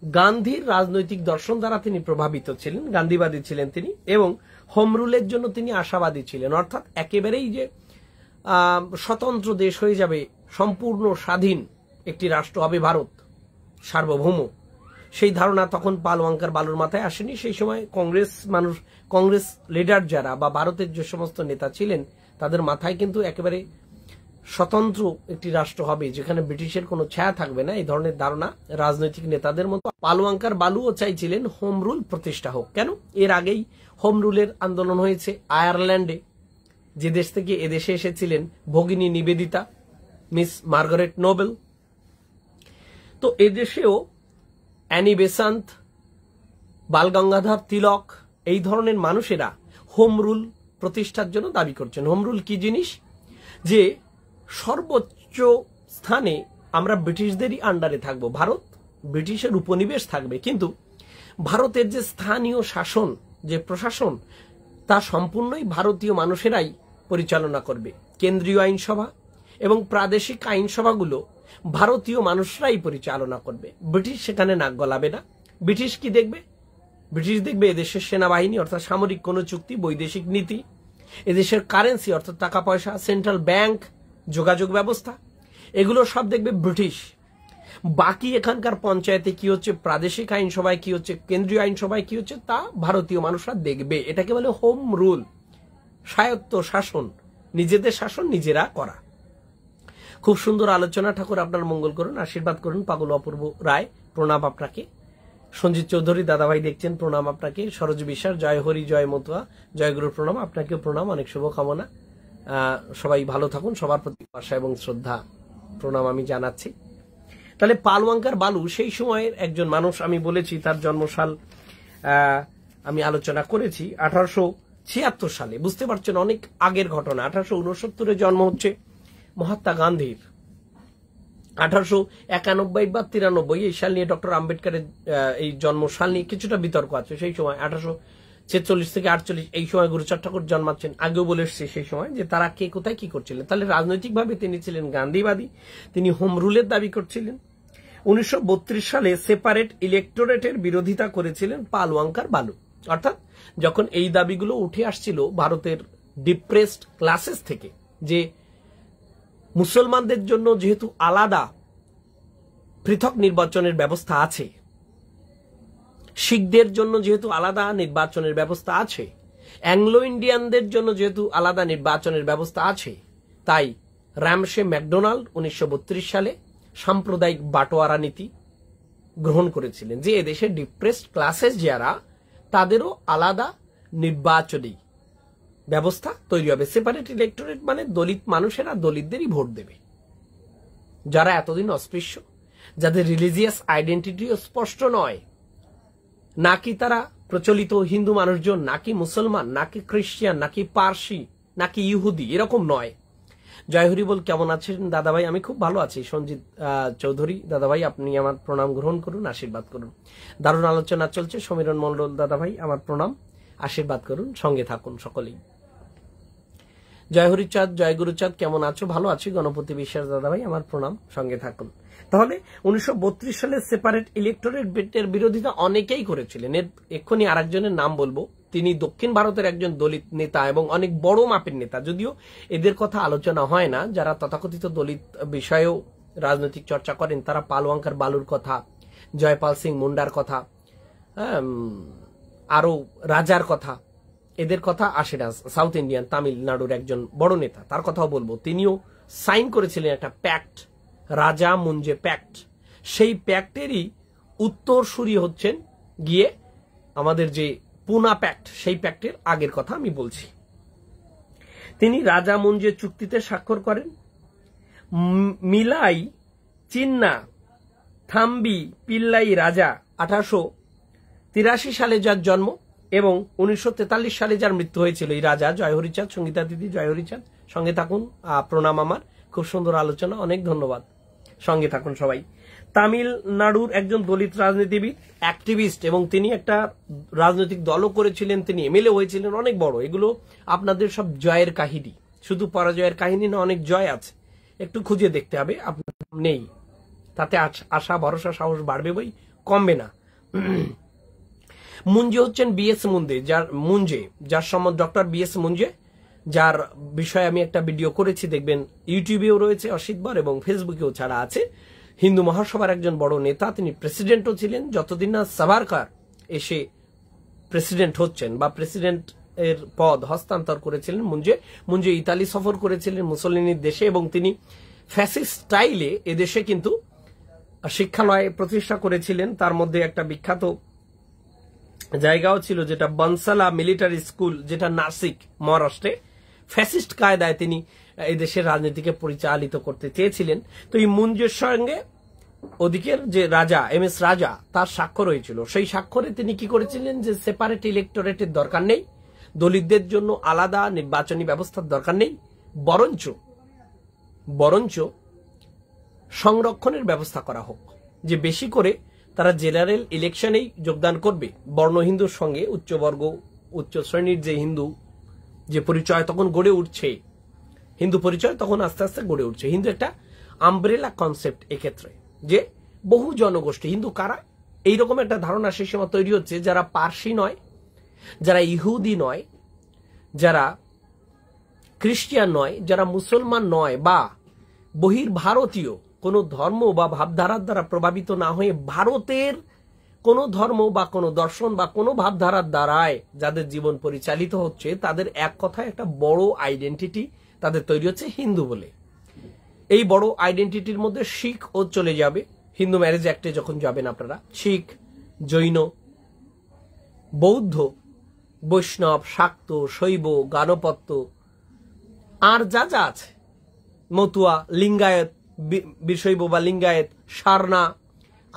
গান্ধীর রাজনৈতিক দর্শন দ্বারা তিনি প্রভাবিত ছিলেন, গান্ধীবাদী ছিলেন তিনি, এবং হোম রুলের জন্য তিনি আশাবাদী ছিলেন, অর্থাৎ একেবারেই যে স্বতন্ত্র দেশ হয়ে যাবে, সম্পূর্ণ স্বাধীন একটি রাষ্ট্র হবে ভারত, সার্বভৌম, সেই ধারণা তখন পাল ওয়াঙ্কার বালুর মাথায় আসেনি। সেই সময় কংগ্রেস লিডার যারা বা ভারতের যে সমস্ত নেতা ছিলেন তাদের মাথায় কিন্তু একেবারে স্বতন্ত্র একটি রাষ্ট্র হবে যেখানে ব্রিটিশের কোনো ছায়া থাকবে না, এই ধরনের ধারণা রাজনৈতিক নেতাদের মতো। পাল ওয়াঙ্কার বালুও চাইছিলেন হোম রুল প্রতিষ্ঠা হোক। কেন? এর আগেই হোম রুলের আন্দোলন হয়েছে আয়ারল্যান্ডে, যে দেশ থেকে এদেশে এসেছিলেন ভগিনী নিবেদিতা, মিস মার্গারেট নোবেল। তো এদেশেও অ্যানি বেসান্ত, বাল গঙ্গাধর তিলক, এই ধরনের মানুষেরা হোম রুল প্রতিষ্ঠার জন্য দাবি করছেন। হোম রুল কি জিনিস? যে সর্বোচ্চ স্থানে আমরা ব্রিটিশদেরই আন্ডারে থাকব, ভারত ব্রিটিশের উপনিবেশ থাকবে, কিন্তু ভারতের যে স্থানীয় শাসন, যে প্রশাসন, তা সম্পূর্ণই ভারতীয় মানুষেরাই পরিচালনা করবে। কেন্দ্রীয় আইনসভা এবং প্রাদেশিক আইনসভাগুলো ভারতীয় মানুষরাই পরিচালনা করবে, ব্রিটিশ সেখানে নাক গলাবে না। ব্রিটিশ কি দেখবে? ব্রিটিশ দেখবে এদেশের সেনাবাহিনী অর্থাৎ সামরিক কোনো চুক্তি, বৈদেশিক নীতি, এদেশের কারেন্সি অর্থাৎ টাকা পয়সা, সেন্ট্রাল ব্যাংক, যোগাযোগ ব্যবস্থা, এগুলো সব দেখবে ব্রিটিশ। বাকি এখানকার পঞ্চায়েতে কি হচ্ছে, প্রাদেশিক আইনসভায় কি হচ্ছে, কেন্দ্রীয় আইনসভায় কি হচ্ছে, তা ভারতীয় মানুষরা দেখবে। এটাকে বলে হোম রুল, স্বায়ত্ত শাসন, নিজেদের শাসন নিজেরা করা। খুব সুন্দর আলোচনা, ঠাকুর আপনার মঙ্গল করুন, আশীর্বাদ করুন। পাগল অপূর্ব রায়, প্রণাম আপনাকে। সঞ্জিত চৌধুরী দাদাভাই দেখছেন, প্রণাম আপনাকে। সরোজ বিশ্বাস, জয় হরি, জয় মতুয়া, জয় গুরু, প্রণাম আপনাকেও, প্রণাম, অনেক শুভকামনা। সবাই ভালো থাকুন, সবার প্রতি আশা এবং শ্রদ্ধা প্রণাম আমি জানাচ্ছি। তাহলে পাল ওয়াঙ্কার বালু সেই সময়ের একজন মানুষ। আমি বলেছি তার জন্মসাল আমি আলোচনা করেছি 1876 সালে। বুঝতে পারছেন অনেক আগের ঘটনা। 1869 জন্ম হচ্ছে মহাত্মা গান্ধীর। 1891 বা 93 এই সাল নিয়ে ডক্টর আম্বেদকরের এই জন্মসাল নিয়ে কিছুটা বিতর্ক আছে। সেই সময় 1846 থেকে 48 এই সময় গুরুচাঁদ ঠাকুর জন্মাচ্ছেন। আগেও বলে এসেছি সেই সময় যে তারা কে কোথায় কি করছিলেন। তাহলে রাজনৈতিকভাবে তিনি ছিলেন গান্ধীবাদী, তিনি হোম রুলের দাবি করছিলেন। 1932 সালে সেপারেট ইলেকটোরেটের বিরোধিতা করেছিলেন পাল ওয়াঙ্কার বালু। অর্থাৎ যখন এই দাবিগুলো উঠে আসছিল ভারতের ডিপ্রেসড ক্লাসেস থেকে, যে মুসলমানদের জন্য যেহেতু আলাদা পৃথক নির্বাচনের ব্যবস্থা আছে, শিখদের জন্য যেহেতু আলাদা নির্বাচনের ব্যবস্থা আছে, অ্যাংলো ইন্ডিয়ানদের জন্য যেহেতু আলাদা নির্বাচনের ব্যবস্থা আছে, তাই র্যামসে ম্যাকডোনাল্ড 1932 সালে সাম্প্রদায়িক বাটোয়ারা নীতি গ্রহণ করেছিলেন, যে এদেশের ডিপ্রেসড ক্লাসেস যারা, তাদেরও আলাদা নির্বাচনী ব্যবস্থা তৈরি হবে। সেপারেট ইলেকটোরেট মানে দলিত মানুষেরা দলিতদেরই ভোট দেবে, যারা এতদিন অস্পৃশ্য, যাদের রিলিজিয়াস আইডেন্টিটিও স্পষ্ট নয়, নাকি তারা প্রচলিত হিন্দু মানুষজন, নাকি মুসলমান, নাকি খ্রিস্টান, নাকি পার্সি, নাকি ইহুদি, এরকম নয়। জয় হরি বল, কেমন আছেন দাদাভাই? আমি খুব ভালো আছি। সঞ্জিত চৌধুরী দাদাভাই, আপনি আমার প্রণাম গ্রহণ করুন, আশীর্বাদ করুন। দারুণ আলোচনা চলছে। সমীরণ মন্ডল দাদাভাই, আমার প্রণাম, আশীর্বাদ করুন, সঙ্গে থাকুন সকলেই। জয় হরিচাঁদ, জয় গুরুচাঁদ, কেমন আছো? ভালো আছি। গণপতি বিশ্বাস দাদাভাই, আমার প্রণাম, সঙ্গে থাকুন। তাহলে 1932 সালে সেপারেট ইলেকটোরেট বিলের বিরোধিতা অনেকেই করেছিলেন। এক্ষুনি আরেকজনের নাম বলবো, তিনি দক্ষিণ ভারতের একজন দলিত নেতা এবং অনেক বড় মাপের নেতা। যদিও এদের কথা আলোচনা হয় না, যারা তথাকথিত দলিত বিষয়েও রাজনৈতিক চর্চা করেন, তারা পাল ওয়াঙ্কার বালুর কথা, জয়পাল সিং মুন্ডার কথা, আরো রাজার কথা, এদের কথা আসে না। সাউথ ইন্ডিয়ান তামিলনাড়ুর একজন বড় নেতা, তার কথাও বলবো। তিনিও সাইন করেছিলেন একটা প্যাক্ট, রাজা মুঞ্জে প্যাক্ট। সেই প্যাক্টেরই উত্তরসূরি হচ্ছেন গিয়ে আমাদের যে পুনা প্যাক্ট, সেই প্যাক্টের আগের কথা আমি বলছি। তিনি রাজা মুঞ্জে চুক্তিতে স্বাক্ষর করেন। মিলাই চিন্না থাম্বি পিল্লাই রাজা 1883 সালে যার জন্ম এবং 1943 সালে যার মৃত্যু হয়েছিল এই রাজা। জয় হরিচাঁদ, সঙ্গীতা দিদি, জয় হরিচাঁদ, সঙ্গে থাকুন, প্রণাম আমার। খুব সুন্দর আলোচনা, অনেক ধন্যবাদ, সঙ্গে থাকুন সবাই। তামিলনাড়ুর একজন দলিত রাজনীতিবিদ, অ্যাক্টিভিস্ট, এবং তিনি একটা রাজনৈতিক দলও করেছিলেন, তিনি এমএলএ হয়েছিলেন, অনেক বড়। এগুলো আপনাদের সব জয়ের কাহিনী, শুধু পরাজয়ের কাহিনী না, অনেক জয় আছে, একটু খুঁজে দেখতে হবে। আপনার নেই, তাতে আশা ভরসা সাহস বাড়বে, বই কমবে না। মুঞ্জে হচ্ছেন বিএস মুঞ্জে, যার সম্বন্ধে ডক্টর বিএস মুঞ্জে, যার বিষয়ে আমি একটা ভিডিও করেছি, দেখবেন ইউটিউবেও রয়েছে অসিতবার এবং ফেসবুকেও ছাড়া আছে। হিন্দু মহাসভার একজন বড় নেতা, তিনি প্রেসিডেন্টও ছিলেন যতদিন না সাভারকার এসে প্রেসিডেন্ট হচ্ছেন বা প্রেসিডেন্ট এর পদ হস্তান্তর করেছিলেন। মুঞ্জে ইতালি সফর করেছিলেন মুসলিনীর দেশে, এবং তিনি ফ্যাসিস্ট স্টাইলে এদেশে কিন্তু শিক্ষালয় প্রতিষ্ঠা করেছিলেন। তার মধ্যে একটা বিখ্যাত জায়গাও ছিল যেটা বনসালা মিলিটারি স্কুল, যেটা নাসিক মহারাষ্ট্রে। ফ্যাসিস্ট কায়দায় তিনি এই দেশের রাজনীতিকে পরিচালিত করতে চেয়েছিলেন। তো এই মুঞ্জের সঙ্গে ওদিকের যে রাজা MS রাজা, তার স্বাক্ষর হয়েছিল। সেই স্বাক্ষরে তিনি কি করেছিলেন, যে সেপারেট ইলেকটোরেটের দরকার নেই, দলিতদের জন্য আলাদা নির্বাচনী ব্যবস্থার দরকার নেই, বরঞ্চ সংরক্ষণের ব্যবস্থা করা হোক, যে বেশি করে তারা জেনারেল ইলেকশনেই যোগদান করবে। বর্ণ হিন্দুর সঙ্গে উচ্চবর্গ, উচ্চ শ্রেণীর যে হিন্দু যে পরিচয় তখন গড়ে উঠছে, হিন্দু পরিচয় তখন আস্তে আস্তে গড়ে উঠছে। হিন্দু একটা আমব্রেলা কনসেপ্ট এক্ষেত্রে, যে বহু জনগোষ্ঠী। হিন্দু কারা, এইরকম একটা ধারণা সেই সময় তৈরি হচ্ছে, যারা পার্সি নয়, যারা ইহুদি নয়, যারা খ্রিস্টিয়ান নয়, যারা মুসলমান নয় বা বহির্ভারতীয়, কোনো ধর্ম বা ভাবধারার দ্বারা প্রভাবিত না হয়ে ভারতের কোনো ধর্ম বা কোনো দর্শন বা কোনো ভাবধারার দ্বারায় যাদের জীবন পরিচালিত হচ্ছে, তাদের এক কথায় একটা বড় আইডেন্টিটি তাদের তৈরি হচ্ছে হিন্দু বলে। এই বড় আইডেন্টিটির মধ্যে শিখ ও চলে যাবে, হিন্দু ম্যারেজ অ্যাক্টে যখন যাবেন আপনারা, শিখ, জৈন, বৌদ্ধ, বৈষ্ণব, শাক্ত, শৈব, গানপত্য, আর যা যা আছে, মতুয়া, লিঙ্গায়ত, বীরশৈব বা লিঙ্গায়ত, সারনা,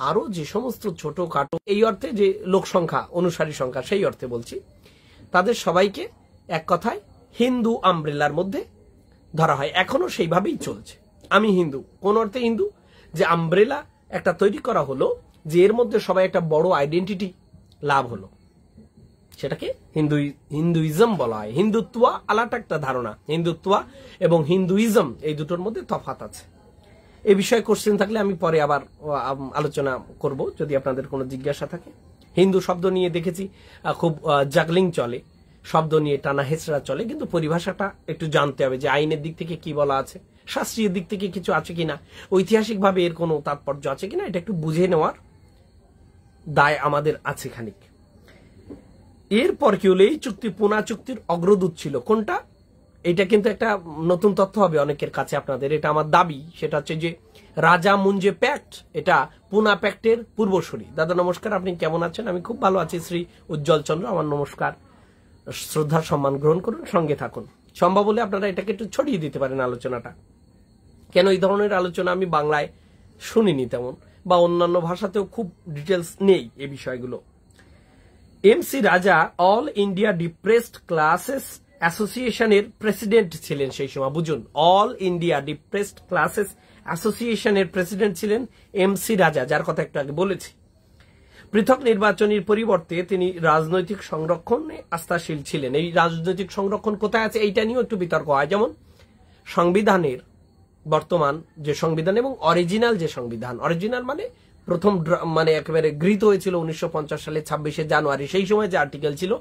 আরো যে সমস্ত ছোটখাটো, এই অর্থে যে লোক সংখ্যা, অনুসারী সংখ্যা, সেই অর্থে বলছি, তাদের সবাইকে এক কথায় হিন্দু আমব্রেলার মধ্যে ধরা হয়। এখনো সেইভাবেই চলছে। আমি হিন্দু, কোন অর্থে হিন্দু, যে আমব্রেলা একটা তৈরি করা হলো, যে এর মধ্যে সবাই একটা বড় আইডেন্টিটি লাভ হলো, সেটাকে হিন্দুইজম বলা হয়। হিন্দুত্ব আলাদা একটা ধারণা, হিন্দুত্ব এবং হিন্দুইজম এই দুটোর মধ্যে তফাৎ আছে। এই বিষয়ে কোশ্চেন থাকলে আমি পরে আবার আলোচনা করব, যদি আপনাদের কোনো জিজ্ঞাসা থাকে। হিন্দু শব্দ নিয়ে দেখেছি খুব জাগলিং চলে, শব্দ নিয়ে টানা হেঁচড়া চলে, কিন্তু পরিভাষাটা একটু জানতে হবে যে আইনের দিক থেকে কি বলা আছে, শাস্ত্রীয় দিক থেকে কিছু আছে কিনা, ঐতিহাসিকভাবে এর কোনো তাৎপর্য আছে কিনা, এটা একটু বুঝে নেওয়ার দায় আমাদের আছে খানিক। এরপর কি হলো, এই চুক্তি পুনা চুক্তির অগ্রদূত ছিল কোনটা, এটা কিন্তু একটা নতুন তথ্য হবে অনেকের কাছে আপনাদের, এটা আমার দাবি। সেটা হচ্ছে যে রাজা মুঞ্জে প্যাক্ট, এটা পুনা প্যাক্টের পূর্বসূরি। দাদা নমস্কার, আপনি কেমন আছেন? আমি খুব ভালো আছি, শ্রী উজ্জ্বল চন্দ্র। আমার নমস্কার, শ্রদ্ধার সম্মান গ্রহণ করুন, সঙ্গে থাকুন। সম্ভব হলে আপনারা এটাকে একটু ছড়িয়ে দিতে পারেন আলোচনাটা। কেন এই ধরনের আলোচনা আমি বাংলায় শুনিনি তেমন, বা অন্যান্য ভাষাতেও খুব ডিটেলস নেই এই বিষয়গুলো। এমসি রাজা অল ইন্ডিয়া ডিপ্রেসড ক্লাসেস অ্যাসোসিয়েশনের প্রেসিডেন্ট ছিলেন সেই সময়। বুঝুন, অল ইন্ডিয়া ডিপ্রেসড ক্লাসেস অ্যাসোসিয়েশনের প্রেসিডেন্ট ছিলেন এমসি রাজা, যার কথা একটু আগে বলেছি। পৃথক নির্বাচনের পরিবর্তে তিনি রাজনৈতিক সংরক্ষণে আস্থাশীল ছিলেন। এই রাজনৈতিক সংরক্ষণ কোথায় আছে এইটা নিয়েও একটু বিতর্ক হয়। যেমন সংবিধানের বর্তমান যে সংবিধান এবং অরিজিনাল যে সংবিধান, অরিজিনাল মানে প্রথম মানে একেবারে গৃহীত হয়েছিল 1950 সালে 26শে জানুয়ারি, সেই সময় যে আর্টিকেল ছিল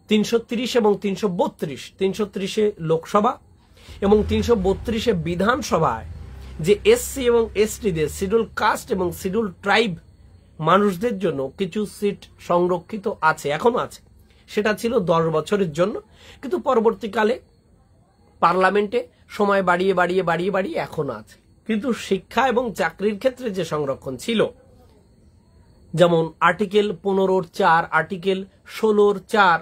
330 এবং 332, 330-এ লোকসভা এবং 332-এ বিধানসভায় যে এসসি এবং এসটিদের, শিডিউল কাস্ট এবং শিডিউল ট্রাইব মানুষদের জন্য কিছু সিট সংরক্ষিত আছে, এখনো আছে। সেটা ছিল 10 বছরের জন্য, কিন্তু পরবর্তীকালে পার্লামেন্টে সময় বাড়িয়ে বাড়িয়ে বাড়িয়ে বাড়িয়ে এখনো আছে। কিন্তু শিক্ষা এবং চাকরির ক্ষেত্রে যে সংরক্ষণ ছিল, যেমন আর্টিকেল 15-4, আর্টিকেল 16-4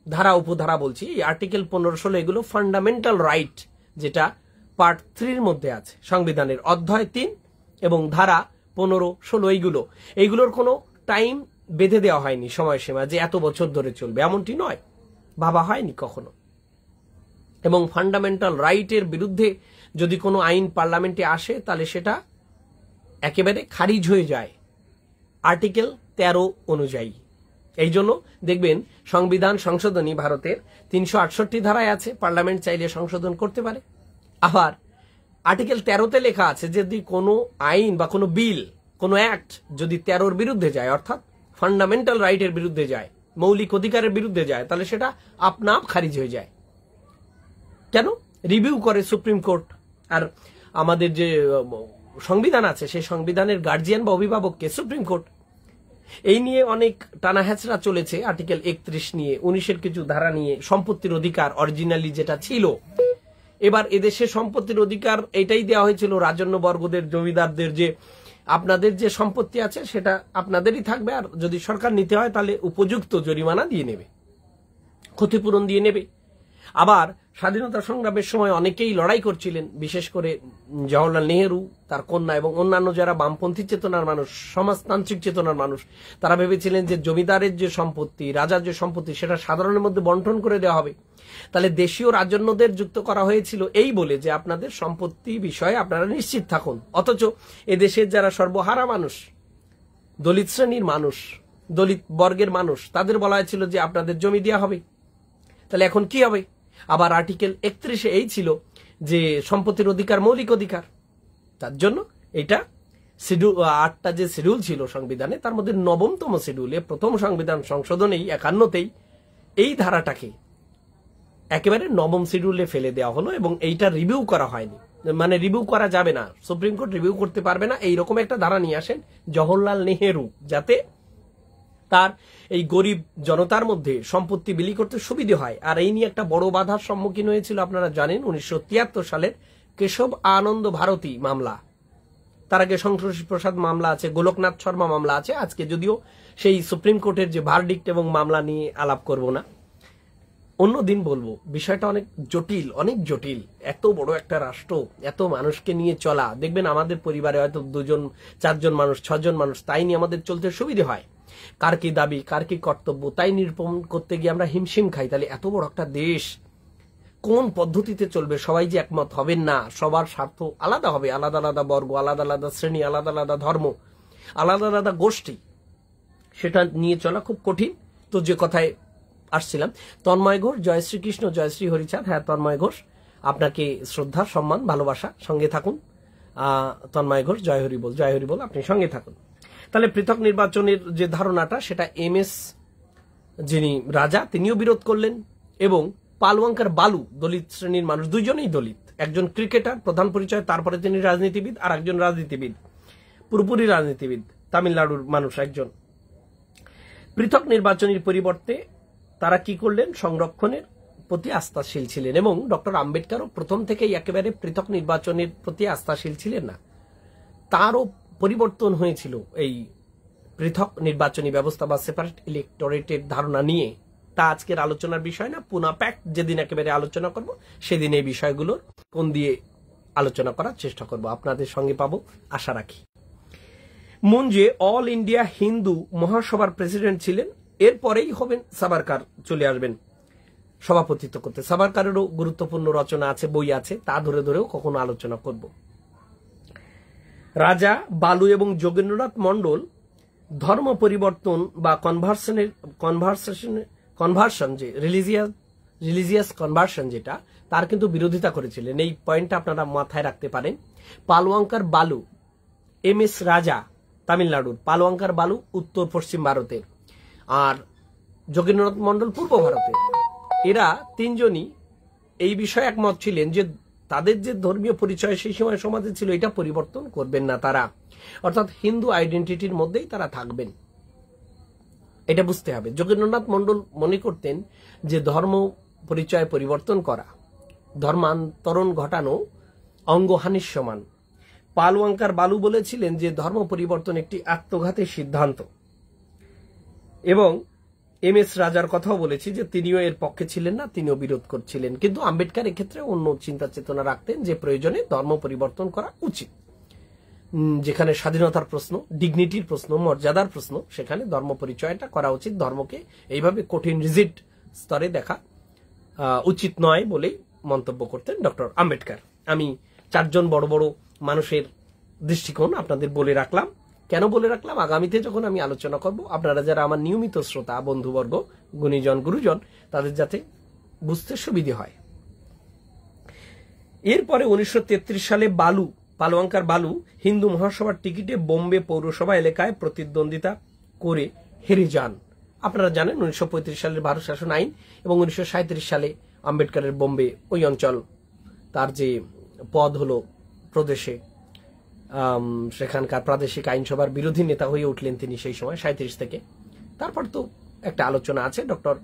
ধারা উপধারা বলছি, এই আর্টিকেল 15-16 এগুলো ফান্ডামেন্টাল রাইট, যেটা পার্ট 3-র মধ্যে আছে সংবিধানের, অধ্যায় 3 এবং ধারা 15-16, এইগুলোর কোনো টাইম বেঁধে দেওয়া হয়নি, সময়সীমা যে এত বছর ধরে চলবে, এমনটি নয়, ভাবা হয়নি কখনো। এবং ফান্ডামেন্টাল রাইটের বিরুদ্ধে যদি কোনো আইন পার্লামেন্টে আসে, তাহলে সেটা একেবারে খারিজ হয়ে যায় আর্টিকেল 13 অনুযায়ী। এই জন্য দেখবেন সংবিধান সংশোধনী ভারতের 368 ধারায় আছে, পার্লামেন্ট চাইলে সংশোধন করতে পারে। আবার আর্টিকেল 13-তে লেখা আছে যদি কোনো আইন বা কোনো বিল, কোনো অ্যাক্ট যদি 13-র বিরুদ্ধে যায়, অর্থাৎ ফান্ডামেন্টাল রাইটের বিরুদ্ধে যায়, মৌলিক অধিকারের বিরুদ্ধে যায়, তাহলে সেটা আপনা আপ খারিজ হয়ে যায়। কেন? রিভিউ করে সুপ্রিম কোর্ট। আর আমাদের যে সংবিধান আছে, সেই সংবিধানের গার্জিয়ান বা অভিভাবককে সুপ্রিম কোর্ট। এই নিয়ে অনেক টানা হ্যাচড়া চলেছে, আর্টিকেল 31 নিয়ে, 19-এর কিছু ধারা নিয়ে, সম্পত্তির অধিকার অরিজিনালি যেটা ছিল। এবার এদেশে সম্পত্তির অধিকার এটাই দেওয়া হয়েছিল রাজন্য বর্গদের, জমিদারদের, যে আপনাদের যে সম্পত্তি আছে সেটা আপনাদেরই থাকবে, আর যদি সরকার নিতে হয় তাহলে উপযুক্ত জরিমানা দিয়ে নেবে, ক্ষতিপূরণ দিয়ে নেবে। আবার স্বাধীনতা সংগ্রামের সময় অনেকেই লড়াই করছিলেন, বিশেষ করে জওহরলাল নেহেরু, তার কন্যা এবং অন্যান্য যারা বামপন্থী চেতনার মানুষ, সমাজতান্ত্রিক চেতনার মানুষ, তারা ভেবেছিলেন যে জমিদারের যে সম্পত্তি, রাজার যে সম্পত্তি, সেটা সাধারণের মধ্যে বন্টন করে দেওয়া হবে। তাহলে দেশীয় রাজন্যদের যুক্ত করা হয়েছিল এই বলে যে আপনাদের সম্পত্তি বিষয়ে আপনারা নিশ্চিত থাকুন। অথচ এদেশের যারা সর্বহারা মানুষ, দলিত শ্রেণীর মানুষ, দলিত বর্গের মানুষ, তাদের বলা হয়েছিল যে আপনাদের জমি দেওয়া হবে। তাহলে এখন কি হবে? আবার আর্টিকেল 31-এ এই ছিল যে সম্পত্তির অধিকার মৌলিক অধিকার। তার জন্য এটা শিডিউল 8টা যে শিডিউল ছিল সংবিধানে, তার মধ্যে 9তম শিডিউলে প্রথম সংবিধান সংশোধনেই 51-তেই এই ধারাটাকে একেবারে 9ম শিডিউলে ফেলে দেওয়া হলো এবং এইটা রিভিউ করা হয়নি। মানে রিভিউ করা যাবে না, সুপ্রিম কোর্ট রিভিউ করতে পারবে না, এইরকম একটা ধারা নিয়ে আসেন জওহরলাল নেহেরু, যাতে তার এই গরিব জনতার মধ্যে সম্পত্তি বিলি করতে সুবিধে হয়। আর এই নিয়ে একটা বড় বাধার সম্মুখীন হয়েছিল আপনারা জানেন 1973 সালের কেশব আনন্দ ভারতী মামলা। তার আগে সন্তোষী প্রসাদ মামলা আছে, গোলকনাথ শর্মা মামলা আছে। আজকে যদিও সেই সুপ্রিম কোর্টের যে ভার্ডিক্ট এবং মামলা নিয়ে আলাপ করব না, অন্যদিন বলবো। বিষয়টা অনেক জটিল, অনেক জটিল। এত বড় একটা রাষ্ট্র, এত মানুষকে নিয়ে চলা, দেখবেন আমাদের পরিবারে হয়তো 2জন 4জন মানুষ, 6জন মানুষ, তাই নিয়ে আমাদের চলতে সুবিধে হয়। কার কি দাবি, কার কি কর্তব্য, তাই নিরূপণ করতে গিয়ে আমরা হিমশিম খাই। তাহলে এত বড় একটা দেশ কোন পদ্ধতিতে চলবে? সবাই যে একমত হবেন না, সবার স্বার্থ আলাদা হবে, আলাদা আলাদা বর্গ, আলাদা আলাদা শ্রেণী, আলাদা আলাদা ধর্ম, আলাদা আলাদা গোষ্ঠী, সেটা নিয়ে চলা খুব কঠিন। তো যে কথায় আসছিলাম, তন্ময় ঘোষ, জয় শ্রীকৃষ্ণ, জয় শ্রী হরিচাঁদ। হ্যাঁ তন্ময় ঘোষ, আপনাকে শ্রদ্ধা, সম্মান, ভালোবাসা, সঙ্গে থাকুন। তন্ময় ঘোষ, জয় হরি বল, জয় হরি বল, আপনি সঙ্গে থাকুন। তাহলে পৃথক নির্বাচনের যে ধারণাটা, সেটা MS যিনি রাজা তিনিও বিরোধ করলেন, এবং পালওয়াঙ্কার বালু, দলিত শ্রেণীর মানুষ, দুইজনেই দলিত, একজন ক্রিকেটার প্রধান পরিচয়, তারপরে তিনি রাজনীতিবিদ, আর একজন রাজনীতিবিদ, পুরোপুরি রাজনীতিবিদ, তামিলনাড়ুর মানুষ একজন। পৃথক নির্বাচনের পরিবর্তে তারা কি করলেন? সংরক্ষণের প্রতি আস্থাশীল ছিলেন, এবং ডক্টর আম্বেদকরও প্রথম থেকেই একেবারে পৃথক নির্বাচনের প্রতি আস্থাশীল ছিলেন না। তারও পরিবর্তন হয়েছিল এই পৃথক নির্বাচনী ব্যবস্থা বা সেপারেট ইলেক্টোরেটের ধারণা নিয়ে। তা আজকের আলোচনার বিষয় না, পুনা প্যাক্ট যেদিন একেবারে আলোচনা করব, সেদিন এই বিষয়গুলোর কোন দিয়ে আলোচনা করার চেষ্টা করব, আপনাদের সঙ্গে পাবো আশা রাখি। মুঞ্জে অল ইন্ডিয়া হিন্দু মহাসভার প্রেসিডেন্ট ছিলেন। এরপরেই হবেন সাভারকার, চলে আসবেন সভাপতিত্ব করতে। সাভারকারেরও গুরুত্বপূর্ণ রচনা আছে, বই আছে, তা ধরে ধরেও কখনো আলোচনা করব। রাজা বালু এবং যোগেন্দ্রনাথ মন্ডল ধর্ম পরিবর্তন বা কনভার্সন, যে রিলিজিয়াস কনভার্সন যেটা, তার কিন্তু বিরোধিতা করেছিলেন। এই পয়েন্টটা আপনারা মাথায় রাখতে পারেন। পালওয়াঙ্কার বালু, MS রাজা তামিলনাড়ুর, পালওয়াঙ্কার বালু উত্তর পশ্চিম ভারতের, আর যোগেন্দ্রনাথ মন্ডল পূর্ব ভারতের। এরা তিনজনই এই বিষয়ে একমত ছিলেন যে তাদের যে ধর্মীয় পরিচয় সেই সময় সমাজে ছিল, এটা পরিবর্তন করবেন না তারা, অর্থাৎ হিন্দু আইডেন্টিটির মধ্যেই তারা থাকবেন। এটা বুঝতে হবে। যোগেন্দ্রনাথ মন্ডল মনে করতেন যে ধর্ম পরিচয় পরিবর্তন করা, ধর্মান্তরণ ঘটানো অঙ্গহানির সমান। পালওয়াঙ্কার বালু বলেছিলেন যে ধর্ম পরিবর্তন একটি আত্মঘাতী সিদ্ধান্ত, এবং MS রাজার কথাও বলেছি যে তিনিও এর পক্ষে ছিলেন না, তিনিও বিরোধ করছিলেন। কিন্তু আম্বেদকর এক্ষেত্রে অন্য চিন্তা চেতনা রাখতেন যে প্রয়োজনে ধর্ম পরিবর্তন করা উচিত। যেখানে স্বাধীনতার প্রশ্ন, ডিগনিটির প্রশ্ন, মর্যাদার প্রশ্ন, সেখানে ধর্ম পরিচয়টা করা উচিত। ধর্মকে এইভাবে কঠিন রিজিড স্তরে দেখা উচিত নয় বলেই মন্তব্য করতেন ডক্টর আম্বেদকর। আমি 4জন বড় বড় মানুষের দৃষ্টিকোণ আপনাদের বলে রাখলাম। কেন বলে রাখলাম? আগামীতে যখন আমি আলোচনা করব, আপনারা যারা আমার নিয়মিত শ্রোতা, বন্ধুবর্গ, গুণীজন, গুরুজন, তাদের যাতে বুঝতে সুবিধে হয়। এরপরে 1933 সালে পালওয়াঙ্কার বালু হিন্দু মহাসভার টিকিটে বোম্বে পৌরসভা এলাকায় প্রতিদ্বন্দ্বিতা করে হেরে যান। আপনারা জানেন 1935 সালের ভারত শাসন আইন এবং 1937 সালে আম্বেদকরের বোম্বে ওই অঞ্চল, তার যে পদ হলো প্রদেশে, সেখানকার প্রাদেশিক আইনসভার বিরোধী নেতা হয়ে উঠলেন তিনি সেই সময় 37 থেকে। তারপর তো একটা আলোচনা আছে ডক্টর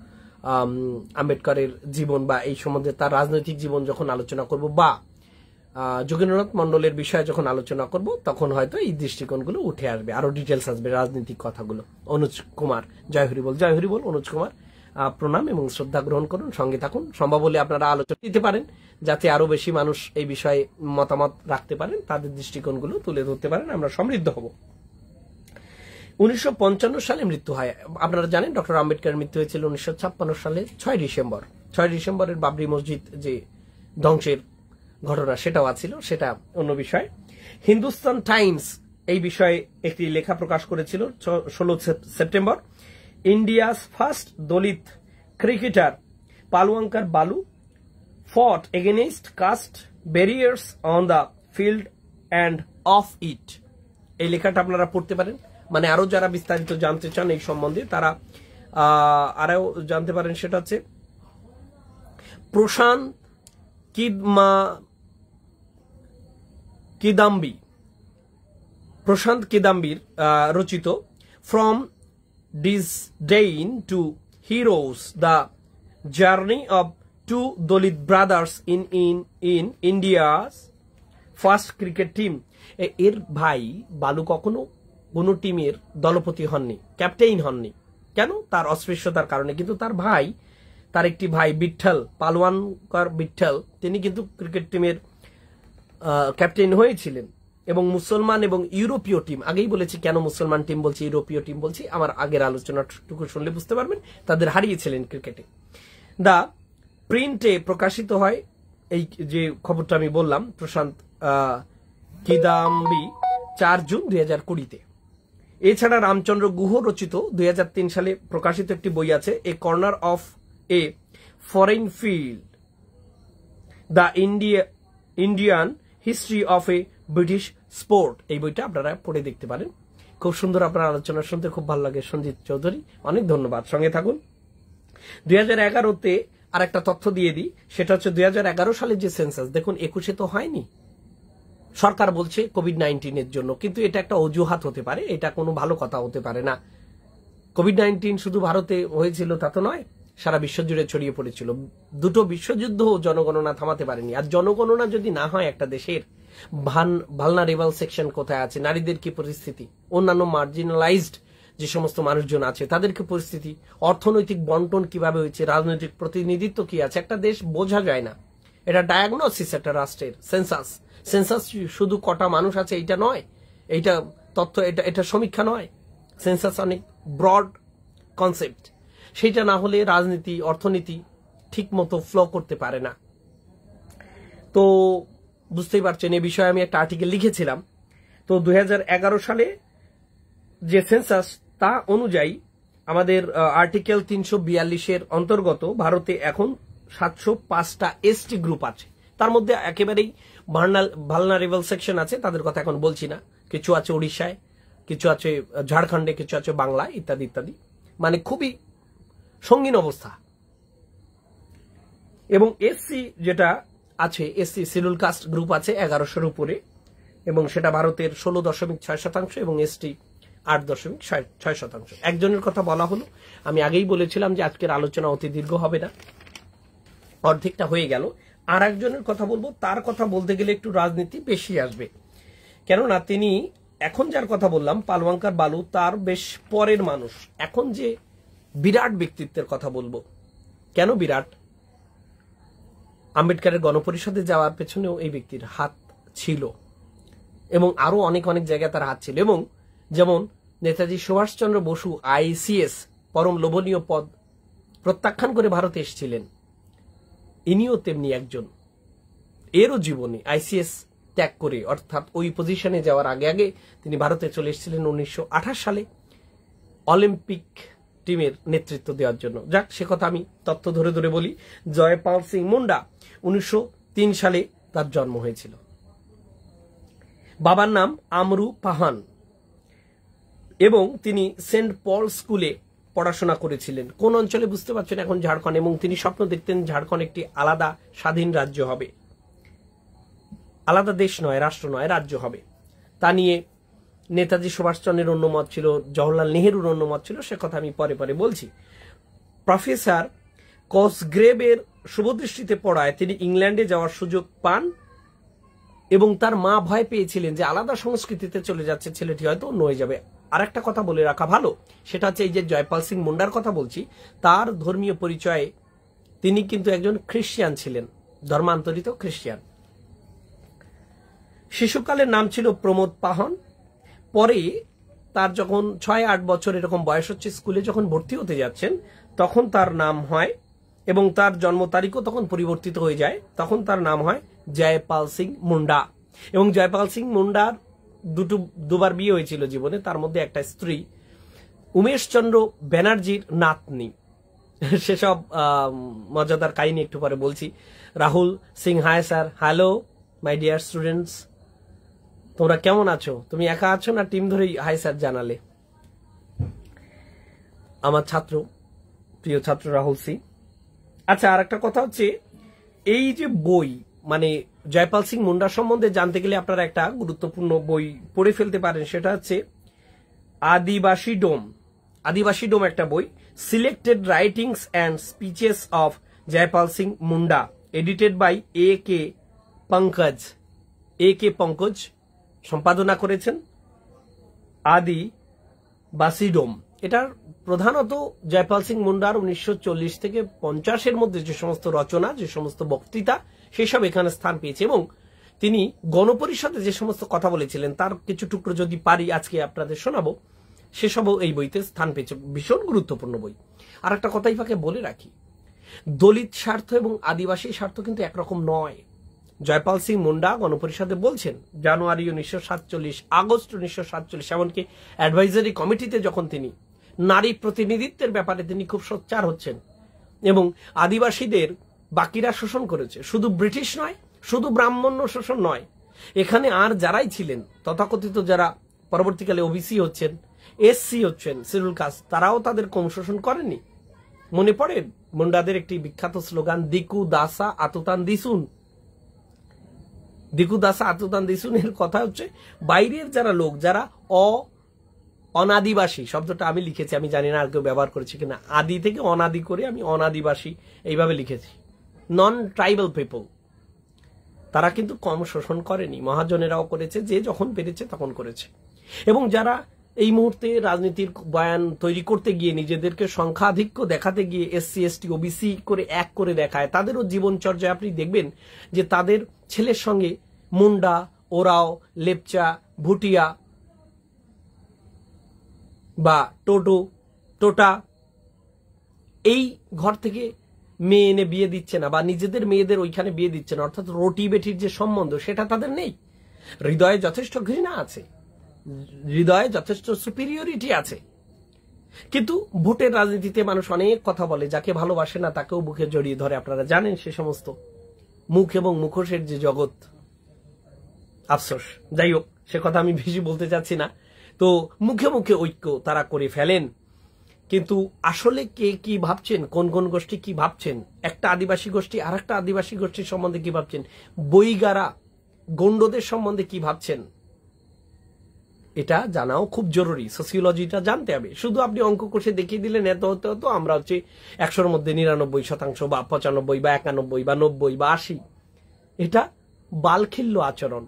আম্বেদকরের জীবন বা এই সম্বন্ধে তার রাজনৈতিক জীবন যখন আলোচনা করব, বা যোগেন্দ্রনাথ মন্ডলের বিষয়ে যখন আলোচনা করব, তখন হয়তো এই দৃষ্টিকোণগুলো উঠে আসবে, আরো ডিটেলস আসবে রাজনৈতিক কথাগুলো। অনুজ কুমার, জয় হরি বল, জয় হরি বল। অনুজ কুমার, প্রণাম এবং শ্রদ্ধা গ্রহণ করুন, সঙ্গে থাকুন। সম্ভব হলে আপনারা আলোচনা দিতে পারেন, যাতে আরো বেশি মানুষ এই বিষয়ে মতামত রাখতে পারেন, তাদের দৃষ্টিকোণগুলো তুলে ধরতে পারেন, আমরা সমৃদ্ধ হব। 1955 সালে মৃত্যু হয়। আপনারা জানেন ডক্টর আম্বেদকরের মৃত্যু হয়েছিল 1956 সালে 6 ডিসেম্বর। 6 ডিসেম্বরের বাবরি মসজিদ যে ধ্বংসের ঘটনা, সেটাও আছিল, সেটা অন্য বিষয়। হিন্দুস্তান টাইমস এই বিষয়ে একটি লেখা প্রকাশ করেছিল 16 সেপ্টেম্বর। ইন্ডিয়াস ফার্স্ট দলিত ক্রিকেটার পালওয়াঙ্কার বালু fought against caste barriers on the field and off it। এই লেখাটা আপনারা পড়তে পারেন। মানে আরো যারা বিস্তারিত জানতে চান এই সম্বন্ধে, তারা আরো জানতে পারেন। সেটা হচ্ছে প্রশান্ত কিদাম্বি, প্রশান্ত কিদাম্বির রচিত from disdain to heroes, the journey of two Dalit brothers in India's first cricket team. এর ভাই বালু কখনো কোনো টিমের দলপতি হননি, ক্যাপ্টেইন হননি। কেন? তার অস্পৃশ্যতার কারণে। কিন্তু তার ভাই, তার একটি ভাই বিঠল, পালওয়ানকর বিঠল, তিনি কিন্তু ক্রিকেট টিমের ক্যাপ্টেইন হয়েছিলেন। এবং মুসলমান এবং ইউরোপীয় টিম, আগেই বলেছি কেন মুসলমান টিম বলছি, ইউরোপীয় টিম বলছি, আমার আগের আলোচনাটুকু শুনলে বুঝতে পারবেন, তাদের হারিয়েছিলেন ক্রিকেটে। দা প্রিন্টে প্রকাশিত হয় এই যে খবরটা আমি বললাম, প্রশান্ত কিদাম্বি, 4 জুন 2020-তে। এছাড়া রামচন্দ্র গুহ রচিত 2003 সালে প্রকাশিত একটি বই আছে, এ corner of a foreign field, the Indian history of A British sport. এই বইটা আপনারা পড়ে দেখতে পারেন। খুব সুন্দর, আপনার আলোচনা শুনতে খুব ভালো লাগে। সঞ্জিত চৌধুরী, অনেক ধন্যবাদ, সঙ্গে থাকুন। 2011-তে আর একটা তথ্য দিয়ে দিই, সেটা হচ্ছে 2011 সালের যে সেন্সাস, দেখুন 21-এ তো হয়নি, সরকার বলছে কোভিড-19-এর জন্য, কিন্তু এটা একটা অজুহাত হতে পারে, এটা কোনো ভালো কথা হতে পারে না। কোভিড-19 শুধু ভারতে হয়েছিল তা তো নয়, সারা বিশ্ব জুড়ে ছড়িয়ে পড়েছিল। দুটো বিশ্বযুদ্ধ জনগণনা থামাতে পারেনি। আর জনগণনা যদি না হয় একটা দেশের, ভালনারেবল সেকশন কোথায় আছে, নারীদের কি পরিস্থিতি, অন্যান্য মার্জিনালাইজড যে সমস্ত মানুষজন আছে তাদের কি পরিস্থিতি, অর্থনৈতিক বন্টন কিভাবে হয়েছে, রাজনৈতিক প্রতিনিধিত্ব কি আছে, একটা দেশ বোঝা যায় না। এটা ডায়াগনোসিস একটা রাষ্ট্রের। সেন্সাস শুধু কটা মানুষ আছে এইটা নয়, এইটা তথ্য, এটা সমীক্ষা নয়। সেন্সাস অনেক ব্রড কনসেপ্ট, সেটা না হলে রাজনীতি, অর্থনীতি ঠিক মতো ফ্লো করতে পারে না। তো বুঝতেই পারছেন, এ বিষয়ে আমি একটা আর্টিকেল লিখেছিলাম। তো 2011 সালে যে সেন্সাস, তা অনুযায়ী আমাদের আর্টিকেল 342-এর অন্তর্গত ভারতে এখন 705টা এসটি গ্রুপ আছে। তার মধ্যে একেবারেই ভালনারেবল সেকশন আছে, তাদের কথা এখন বলছি না। কিছু আছে উড়িষ্যায়, কিছু আছে ঝাড়খণ্ডে, কিছু আছে বাংলায়, ইত্যাদি ইত্যাদি। মানে খুবই সঙ্গীন অবস্থা। এবং এসসি যেটা আছে, এসসি শিডিউল কাস্ট গ্রুপ আছে 1100-এর উপরে, এবং সেটা ভারতের 16.6% এবং এসটি 8.6%। একজনের কথা বলা হলো, আমি আগেই বলেছিলাম যে আজকের আলোচনা অতি দীর্ঘ হবে না, অর্ধেকটা হয়ে গেল। আর একজনের কথা বলবো, তার কথা বলতে গেলে একটু রাজনীতি বেশি আসবে, কেননা তিনি এখন যার কথা বললাম, পালওয়াঙ্কার বালু, তার বেশ পরের মানুষ। এখন যে বিরাট ব্যক্তিত্বের কথা বলবো, কেন বিরাট, আম্বেদকরের গণপরিষদে যাওয়ার পেছনেও এই ব্যক্তির হাত ছিল, এবং আরো অনেক অনেক জায়গায় তার হাত ছিল। এবং যেমন নেতাজি সুভাষচন্দ্র বসু আইসিএস, পরম লোভনীয় পদ প্রত্যাখ্যান করে ভারতে এসেছিলেন, ইনিও তেমনি একজন। এরও জীবনে আইসিএস ত্যাগ করে, অর্থাৎ ওই পজিশনে যাওয়ার আগে আগে তিনি ভারতে চলে এসেছিলেন 1928 সালে অলিম্পিক টিমের নেতৃত্ব দেওয়ার জন্য। যাক, সে কথা আমি তথ্য ধরে ধরে বলি। জয়পাল সিং মুন্ডা, 1903 সালে তার জন্ম হয়েছিল। বাবার নাম আমরু পাহান, এবং তিনি সেন্ট পল স্কুলে পড়াশোনা করেছিলেন। কোন অঞ্চলে বুঝতে পারছেন, এখন ঝাড়খণ্ড। এবং তিনি স্বপ্ন দেখতেন ঝাড়খণ্ড একটি আলাদা স্বাধীন রাজ্য হবে, আলাদা দেশ নয়, রাষ্ট্র নয়, রাজ্য হবে। তা নিয়ে নেতাজি সুভাষচন্দ্রের অন্য মত ছিল, জওহরলাল নেহেরুর অন্য মত ছিল, সে কথা আমি পরে পরে বলছি। প্রফেসর কসগ্রেভের শুভদৃষ্টিতে পড়ায় তিনি ইংল্যান্ডে যাওয়ার সুযোগ পান, এবং তার মা ভয় পেয়েছিলেন যে আলাদা সংস্কৃতিতে চলে যাচ্ছে ছেলেটি, হয়তো অন্য হয়ে যাবে। আর একটা কথা বলে রাখা ভালো, সেটা হচ্ছে এই যে জয়পাল সিং মুন্ডার কথা বলছি, তার ধর্মীয় পরিচয়ে তিনি কিন্তু একজন খ্রিস্টান ছিলেন, ধর্মান্তরিত খ্রিস্টান। শিশুকালের নাম ছিল প্রমোদ পাহন। পরে তার যখন 6-8 বছর এরকম বয়স হচ্ছে, স্কুলে যখন ভর্তি হতে যাচ্ছেন, তখন তার নাম হয়, এবং তার জন্ম তারিখও তখন পরিবর্তিত হয়ে যায়, তখন তার নাম হয় জয়পাল সিং মুন্ডা। এবং জয়পাল সিং মুন্ডার দুবার বিয়ে হয়েছিল জীবনে, তার মধ্যে একটা স্ত্রী উমেশ চন্দ্র ব্যানার্জির নাতনি। সেসব মজাদার কাহিনী একটু পরে বলছি। Rahul Singh, hi sir, hello my dear students, তোমরা কেমন আছো? তুমি একা আছো না টিম ধরেই হাই স্যার জানালে? আমার ছাত্র, প্রিয় ছাত্র রাহুল সিং। আচ্ছা, আর একটা কথা হচ্ছে, এই যে বই মানে জয়পাল সিং মুন্ডা সম্বন্ধে জানতে গেলে আপনারা একটা গুরুত্বপূর্ণ বই পড়ে ফেলতে পারেন, সেটা হচ্ছে আদিবাসী ডোম। আদিবাসী ডোম একটা বই, selected writings and speeches of Jaipal Singh Munda, edited by A K Pankaj সম্পাদনা করেছেন। আদিবাসী ডোম এটার প্রধানত জয়পাল সিং মুন্ডার 1940 থেকে 50-এর মধ্যে যে সমস্ত রচনা, যে সমস্ত বক্তৃতা, সেসব এখানে স্থান পেয়েছে এবং তিনি গণপরিষদে যে সমস্ত কথা বলেছিলেন তার কিছু টুকরো যদি পারি আজকে আপনাদের শোনাবো, সেসবও এই বইতে স্থান পেয়েছে। ভীষণ গুরুত্বপূর্ণ বই। আর একটা কথাই ফাঁকে বলে রাখি, দলিত স্বার্থ এবং আদিবাসী স্বার্থ কিন্তু একরকম নয়। জয়পাল সিং মুন্ডা গণপরিষদে বলছেন জানুয়ারি 1947, আগস্ট 1947, এমনকি অ্যাডভাইজারি কমিটিতে যখন তিনি নারী প্রতিনিধিত্বের ব্যাপারে তিনি খুব সোচ্চার হচ্ছেন এবং আদিবাসীদের বাকিরা শোষণ করেছে, শুধু ব্রিটিশ নয়, শুধু ব্রাহ্মণ্য শোষণ নয়, এখানে আর যারাই ছিলেন তথাকথিত যারা পরবর্তীকালে ওবিসি হচ্ছেন, এসসি হচ্ছেন, শিডিউল কাস্ট, তারাও তাদের কম শোষণ করেনি। মনে পড়ে মুন্ডাদের একটি বিখ্যাত স্লোগান, দিকু দাসা আতুতান দিসুন। দিকু দাসা আতুতান দিসুনের কথা হচ্ছে বাইরের যারা লোক, যারা অনাদিবাসী, শব্দটা আমি লিখেছি, আমি জানি না আর কেউ ব্যবহার করেছে কিনা, আদি থেকে অনাদি করে আমি অনাদিবাসী এইভাবে লিখেছি, নন ট্রাইবাল পিপল, তারা কিন্তু কম শোষণ করেনি, মহাজনেরাও করেছে, যে যখন পেরেছে তখন করেছে। এবং যারা এই মুহূর্তে রাজনীতির বয়ান তৈরি করতে গিয়ে নিজেদেরকে সংখ্যাধিক্য দেখাতে গিয়ে এসসি এসটি ওবিসি করে এক করে দেখায়, তাদেরও জীবনচর্যায় আপনি দেখবেন যে তাদের ছেলের সঙ্গে মুন্ডা, ওরাও, লেপচা, ভুটিয়া বা টোটা এই ঘর থেকে মেয়ে এনে বিয়ে দিচ্ছে না, বা নিজেদের মেয়েদের ওইখানে বিয়ে দিচ্ছে না, অর্থাৎ রুটি বেটির যে সম্বন্ধ সেটা তাদের নেই। হৃদয়ে যথেষ্ট ঘৃণা আছে, হৃদয়ে যথেষ্ট সুপিরিয়রিটি আছে, কিন্তু ভোটের রাজনীতিতে মানুষ অনেক কথা বলে, যাকে ভালোবাসে না তাকেও বুকে জড়িয়ে ধরে। আপনারা জানেন সে সমস্ত মুখ এবং মুখোশের যে জগৎ, আফসোস। যাই হোক, সে কথা আমি বেশি বলতে চাচ্ছি না। তো মুখে মুখে ঐক্য তারা করে ফেলেন, কিন্তু আসলে কে কি ভাবছেন, কোন কোন গোষ্ঠী কি ভাবছেন, একটা আদিবাসী গোষ্ঠী আর একটা আদিবাসী গোষ্ঠীর সম্বন্ধে কি ভাবছেন, বইগারা গন্ডদের সম্বন্ধে কি ভাবছেন, এটা জানাও খুব জরুরি। সোসিওলজিটা জানতে হবে। শুধু আপনি অঙ্ক কষে দেখিয়ে দিলেন এত হতে হতো আমরা হচ্ছে 100-র মধ্যে 99% বা 95 বা 91 বা 90 বা 80, এটা বালখিল্য আচরণ,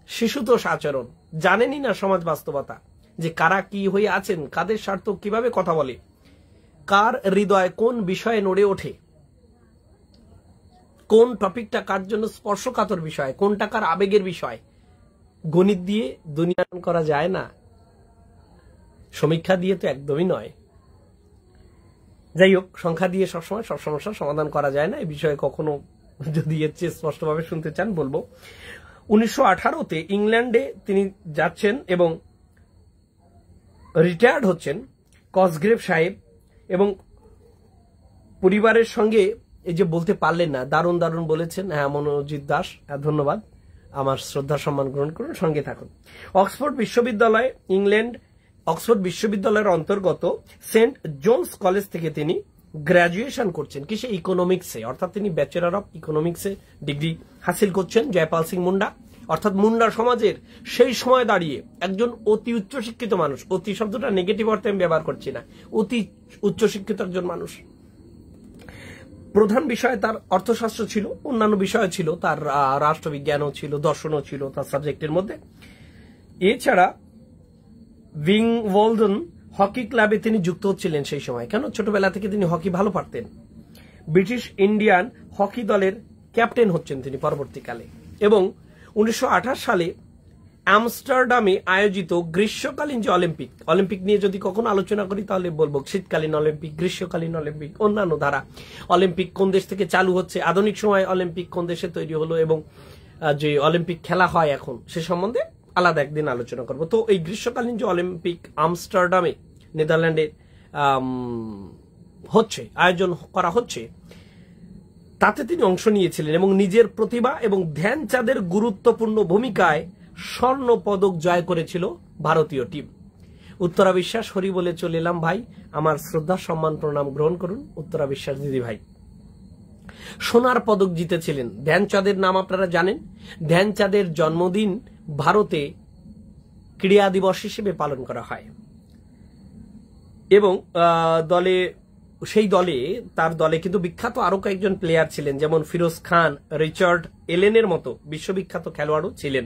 শিশুতোষ আচরণ। জানেনই না সমাজ বাস্তবতা, যে কারা কি হয়ে আছেন, কাদের স্বার্থ কিভাবে কথা বলে, কার হৃদয় কোন বিষয়ে নড়ে ওঠে, কোন টপিকটা কার জন্য স্পর্শকাতর বিষয়, কোনটা কার আবেগের বিষয়। গণিত দিয়ে দুনিয়া করা যায় না, সমীক্ষা দিয়ে তো একদমই নয়। যাই হোক, সংখ্যা দিয়ে সবসময় সব সমস্যার সমাধান করা যায় না। এই বিষয়ে কখনো যদি এর চেয়ে স্পষ্টভাবে শুনতে চান বলবো। 1918-তে ইংল্যান্ডে তিনি যাচ্ছেন এবং রিটায়ার্ড হচ্ছেন কসগ্রেভ সাহেব, এবং পরিবারের সঙ্গে এই যে বলতে পারলেন না, দারুণ দারুণ বলেছেন। হ্যাঁ, মনোজিৎ দাস, ধন্যবাদ। আমার শ্রদ্ধা সম্মান গ্রহণ করুন, সঙ্গে থাকুন। অক্সফোর্ড বিশ্ববিদ্যালয়, ইংল্যান্ড অক্সফোর্ড বিশ্ববিদ্যালয়ের অন্তর্গত সেন্ট জোন্স কলেজ থেকে তিনি গ্রাজুয়েশন করছেন কিসে, ইকোনমিক্সে, অর্থাৎ তিনি ব্যাচেলর অফ ইকোনমিক্সে ডিগ্রি হাসিল করছেন। জয়পাল সিং মুন্ডা, অর্থাৎ মুন্ডা সমাজের সেই সময় দাঁড়িয়ে একজন অতি উচ্চশিক্ষিত মানুষ, অতি শব্দটা নেগেটিভ অর্থে আমি ব্যবহার করছি না, অতি উচ্চশিক্ষিত একজন মানুষ। প্রধান বিষয় তার অর্থশাস্ত্র ছিল, অন্যান্য বিষয় ছিল, তার রাষ্ট্রবিজ্ঞানও ছিল, দর্শনও ছিল তার সাবজেক্টের মধ্যে। এছাড়া উইম্বলডন হকি ক্লাবে তিনি যুক্ত হচ্ছিলেন সেই সময়। কেন? ছোটবেলা থেকে তিনি হকি ভালো পারতেন। ব্রিটিশ ইন্ডিয়ান হকি দলের ক্যাপ্টেন হচ্ছেন তিনি পরবর্তীকালে। এবং 1928 সালে আমস্টারডামে আয়োজিত গ্রীষ্মকালীন যে অলিম্পিক নিয়ে যদি কখনো আলোচনা করি তাহলে বলবো শীতকালীন অলিম্পিক, গ্রীষ্মকালীন অলিম্পিক, অন্যান্য ধারা অলিম্পিক কোন দেশ থেকে চালু হচ্ছে, আধুনিক সময় অলিম্পিক কোন দেশে তৈরি হলো, এবং যে অলিম্পিক খেলা হয় এখন সে সম্বন্ধে আলাদা একদিন আলোচনা করব। তো এই গ্রীষ্মকালীন যে অলিম্পিক আমস্টারডামে নেদারল্যান্ডে হচ্ছে, আয়োজন করা হচ্ছে, তাতে তিনি অংশ নিয়েছিলেন এবং নিজের প্রতিভা এবং ধ্যানচাঁদের গুরুত্বপূর্ণ ভূমিকায় স্বর্ণ পদক জয় করেছিল ভারতীয় টিম। উত্তরা বিশ্বাস, হরি বলে চলে এলাম ভাই, আমার শ্রদ্ধা সম্মান প্রণাম গ্রহণ করুন উত্তরা বিশ্বাস দিদি ভাই। সোনার পদক জিতেছিলেন। ধ্যানচাঁদের নাম আপনারা জানেন। ধ্যানচাঁদের জন্মদিন ভারতে ক্রীড়া দিবস হিসেবে পালন করা হয় এবং তার দলে কিন্তু বিখ্যাত আরো কয়েকজন প্লেয়ার ছিলেন, যেমন ফিরোজ খান, রিচার্ড এলেনের মতো বিশ্ববিখ্যাত খেলোয়াড়ও ছিলেন।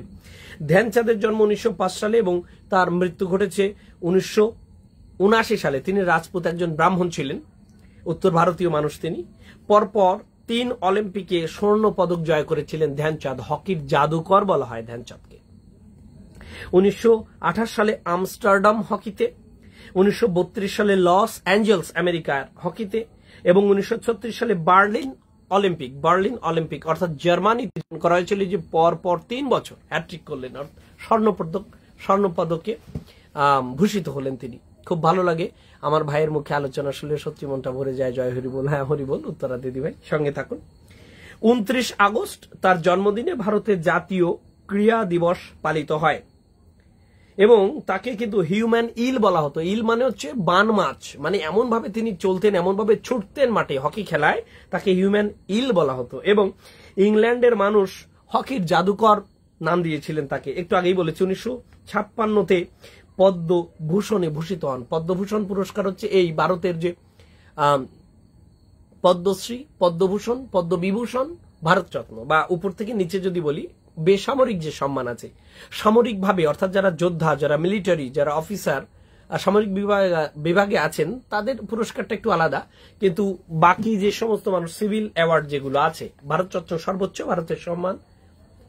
ধ্যানচাঁদের জন্ম 1905 সালে এবং তার মৃত্যু ঘটেছে 1979 সালে। তিনি রাজপুত একজন ব্রাহ্মণ ছিলেন, উত্তর ভারতীয় মানুষ তিনি। পরপর 3 অলিম্পিকে স্বর্ণ পদক জয় করেছিলেন ধ্যানচাঁদ। হকির জাদুকর বলা হয় ধ্যানচাঁদকে। 1928 সালে আমস্টারডাম হকিতে, 1932 সালে লস অ্যাঞ্জেলস আমেরিকার হকিতে এবং 1936 সালে বার্লিন অলিম্পিক অর্থাৎ জার্মানি করা হয়েছিল, যে পরপর 3 বছর হ্যাট্রিক করলেন, স্বর্ণপদকে ভূষিত হলেন তিনি। খুব ভালো লাগে আমার ভাইয়ের মুখে আলোচনা শুনলে, সত্যি মনটা ভরে যায়। জয় হরিবোল। হ্যাঁ হরিবোল। উত্তরা দিদি ভাই সঙ্গে থাকুন। 29 আগস্ট তার জন্মদিনে ভারতের জাতীয় ক্রীড়া দিবস পালিত হয় এবং তাকে কিন্তু হিউম্যান ইল বলা হতো। ইল মানে হচ্ছে বান মাছ, মানে এমন ভাবে তিনি চলতেন, এমন ভাবে ছুটতেন মাঠে হকি খেলায়, তাকে হিউম্যান ইল বলা হতো। এবং ইংল্যান্ডের মানুষ হকির জাদুকর নাম দিয়েছিলেন তাকে। একটু আগেই বলেছি 1956তে পদ্মভূষণে ভূষিত হন। পদ্মভূষণ পুরস্কার হচ্ছে এই ভারতের যে পদ্মশ্রী, পদ্মভূষণ, পদ্মবিভূষণ, ভারতরত্ন, বা উপর থেকে নিচে যদি বলি বেসামরিক যে সম্মান আছে, সামরিকভাবে অর্থাৎ যারা যোদ্ধা, যারা মিলিটারি, যারা অফিসার সামরিক বিভাগে আছেন, তাদের পুরস্কারটা একটু আলাদা। কিন্তু বাকি যে সমস্ত মানুষ সিভিল অ্যাওয়ার্ড যেগুলো আছে, ভারতরত্ন সর্বোচ্চ ভারতের সম্মান,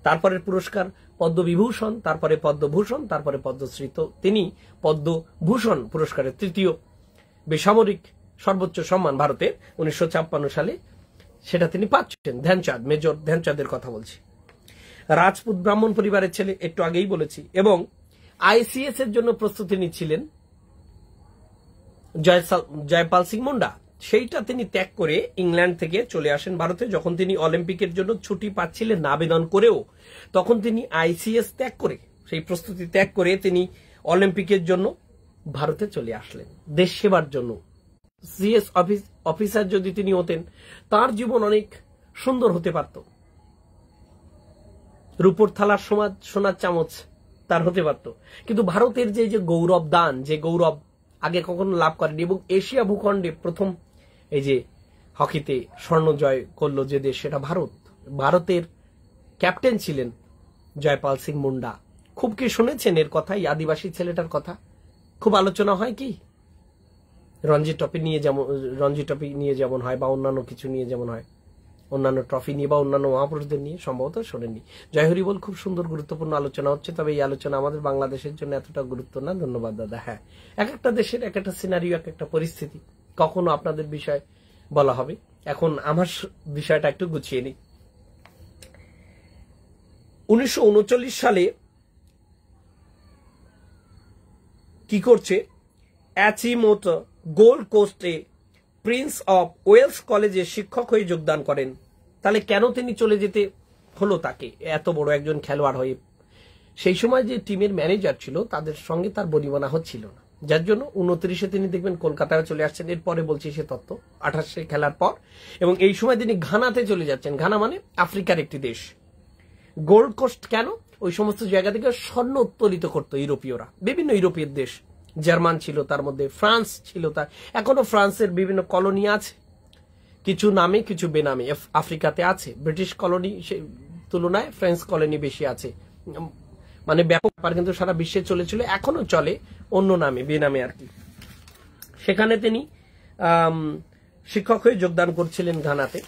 তারপরে পুরস্কার পদ্মবিভূষণ, তারপরে পদ্মভূষণ, তারপরে পদ্মশ্রী। তো তিনি পদ্মভূষণ পুরস্কারের 3য় বেসামরিক সর্বোচ্চ সম্মান ভারতের 1956 সালে সেটা তিনি পাচ্ছেন। ধ্যানচাঁদ, মেজর ধ্যানচাঁদের কথা বলছি। রাজপুত ব্রাহ্মণ পরিবারের ছেলে, একটু আগেই বলেছি, এবং আইসিএস এর জন্য প্রস্তুতি নিচ্ছিলেন জয়পাল সিং মুন্ডা। সেইটা তিনি ত্যাগ করে ইংল্যান্ড থেকে চলে আসেন ভারতে। যখন তিনি অলিম্পিকের জন্য ছুটি পাচ্ছিলেন না আবেদন করেও, তখন তিনি আইসিএস ত্যাগ করে, সেই প্রস্তুতি ত্যাগ করে তিনি অলিম্পিকের জন্য ভারতে চলে আসলেন দেশ সেবার জন্য। সিএস অফিসার যদি তিনি হতেন, তার জীবন অনেক সুন্দর হতে পারত, রূপোর থালার সমাজ সোনার চামচ তার হতে পারত। কিন্তু ভারতের যে গৌরব দান, যে গৌরব আগে কখনো লাভ করেনি, এবং এশিয়া ভূখণ্ডে প্রথম এই যে হকিতে স্বর্ণ জয় করলো যে দেশ, সেটা ভারত। ভারতের ক্যাপ্টেন ছিলেন জয়পাল সিং মুন্ডা। খুব কি শুনেছেন এর কথা, এই আদিবাসী ছেলেটার কথা? খুব আলোচনা হয় কি রঞ্জি ট্রফি নিয়ে যেমন হয়, বা অন্যান্য কিছু নিয়ে যেমন হয়, অন্যান্য ট্রফি নিয়ে বা অন্যান্য মহাপুরুষদের নিয়ে সম্ভবত শোনেননি। জয় হরি বল। খুব সুন্দর গুরুত্বপূর্ণ আলোচনা হচ্ছে, তবে এই আলোচনা আমাদের বাংলাদেশের জন্য এতটা গুরুত্ব না। ধন্যবাদ দাদা। হ্যাঁ, এক একটা দেশের এক একটা সিনারিও, এক একটা পরিস্থিতি, কখনো আপনাদের বিষয় বলা হবে। এখন আমার বিষয়টা একটু গুছিয়ে নিই। 1939 সালে কি করছে, অ্যাচিমোটো গোল্ড কোস্টে প্রিন্স অফ ওয়েলস কলেজে শিক্ষক হয়ে যোগদান করেন। তাহলে কেন তিনি চলে যেতে হলো তাকে, এত বড় একজন খেলোয়াড় হয়ে? সেই সময় যে টিমের ম্যানেজার ছিল, তাদের সঙ্গে তার বনিবনা হচ্ছিল না, যার জন্য 29-এ তিনি দেখবেন কলকাতায় চলে আসছেন। এরপরে বলছি সে তত্ত্ব 28-এ খেলার পর, এবং এই সময় তিনি ঘানাতে চলে যাচ্ছেন। ঘানা মানে আফ্রিকার একটি দেশ। গোল্ড কোস্ট কেন? ওই সমস্ত জায়গা থেকে স্বর্ণ উত্তোলিত করতো ইউরোপীয়রা, বিভিন্ন ইউরোপীয় দেশ, জার্মান ছিল তার মধ্যে, ফ্রান্স ছিল তার, এখনো ফ্রান্সের বিভিন্ন কলোনি আছে, কিছু নামে কিছু বেনামে আফ্রিকাতে আছে। ব্রিটিশ কলোনি তুলনায় ফ্রেঞ্চ কলোনি বেশি আছে, মানে ব্যাপক ব্যাপার, কিন্তু সারা বিশ্বে চলেছিল, এখনো চলে অন্য নামে, বেনামে আর কি। সেখানে তিনি শিক্ষক হয়ে যোগদান করছিলেন ঘানাতে।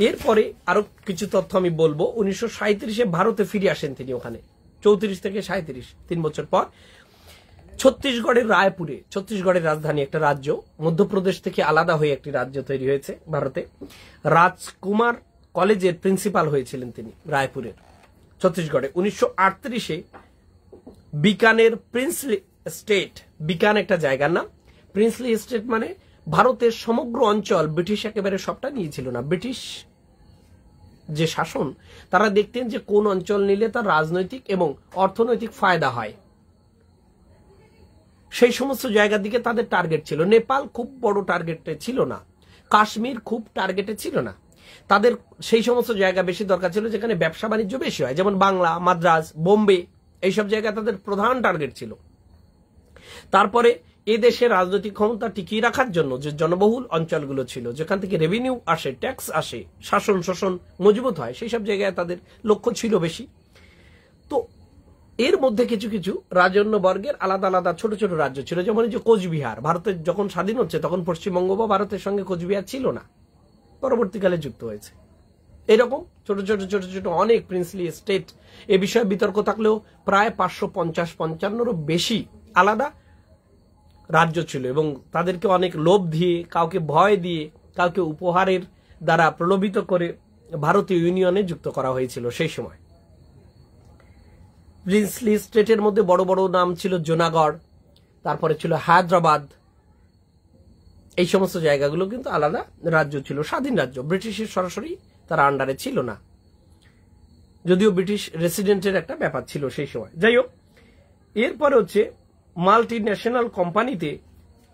এরপরে আরো কিছু তথ্য আমি বলবো। 1937-এ ভারতে ফিরে আসেন তিনি, ওখানে 34 থেকে 37, 3 বছর পর ছত্তিশগড়ের রায়পুরে, ছত্তিশগড়ের রাজধানী একটা রাজ্য, মধ্যপ্রদেশ থেকে আলাদা হয়ে একটি রাজ্য তৈরি হয়েছে ভারতে। রাজকুমার কলেজের প্রিন্সিপাল হয়েছিলেন তিনি রায়পুরের, ছত্তিশগড়ে। 1938-এ বিকানের প্রিন্সলি স্টেট, বিকান একটা জায়গার নাম, প্রিন্সলি স্টেট মানে ভারতের সমগ্র অঞ্চল ব্রিটিশ একেবারে সবটা নিয়েছিল না। ব্রিটিশ যে শাসন, তারা দেখতেন যে কোন অঞ্চল নিলে তার রাজনৈতিক এবং অর্থনৈতিক ফায়দা হয়, সেই সমস্ত জায়গার দিকে তাদের টার্গেট ছিল। নেপাল খুব বড় টার্গেটে ছিল না, কাশ্মীর খুব টার্গেটে ছিল না, তাদের সেই সমস্ত জায়গা বেশি দরকার ছিল যেখানে ব্যবসা বাণিজ্য বেশি হয়, যেমন বাংলা, মাদ্রাজ, বোম্বে, এইসব জায়গা তাদের প্রধান টার্গেট ছিল। তারপরে এ দেশের রাজনৈতিক ক্ষমতা টিকিয়ে রাখার জন্য যে জনবহুল অঞ্চলগুলো ছিল, যেখান থেকে রেভিনিউ আসে, ট্যাক্স আসে, শাসন শোষণ মজবুত হয়, সেই সব জায়গায় তাদের লক্ষ্য ছিল বেশি। তো এর মধ্যে কিছু কিছু রাজন্য বর্গের আলাদা আলাদা ছোট ছোট রাজ্য ছিল, যেমন যে কোচবিহার, ভারতের যখন স্বাধীন হচ্ছে তখন পশ্চিমবঙ্গ বা ভারতের সঙ্গে কোচবিহার ছিল না, পরবর্তীকালে যুক্ত হয়েছে। এরকম ছোট ছোট ছোট ছোট অনেক প্রিন্সলি স্টেট, এ বিষয়ে বিতর্ক থাকলেও প্রায় 550-55-ও বেশি আলাদা রাজ্য ছিল, এবং তাদেরকে অনেক লোভ দিয়ে, কাউকে ভয় দিয়ে, কাউকে উপহারের দ্বারা প্রলোভিত করে ভারতীয় ইউনিয়নে যুক্ত করা হয়েছিল সেই সময়। প্রিন্সলি স্টেটের মধ্যে বড় বড় নাম ছিল জুনাগড়, তারপরে ছিল হায়দ্রাবাদ, এই সমস্ত জায়গাগুলো কিন্তু আলাদা রাজ্য ছিল, স্বাধীন রাজ্য, ব্রিটিশের সরাসরি তারা আন্ডারে ছিল না, যদিও ব্রিটিশ রেসিডেন্টের একটা ব্যাপার ছিল সেই সময়। যাই হোক, এরপরে হচ্ছে মাল্টি ন্যাশনাল কোম্পানিতে,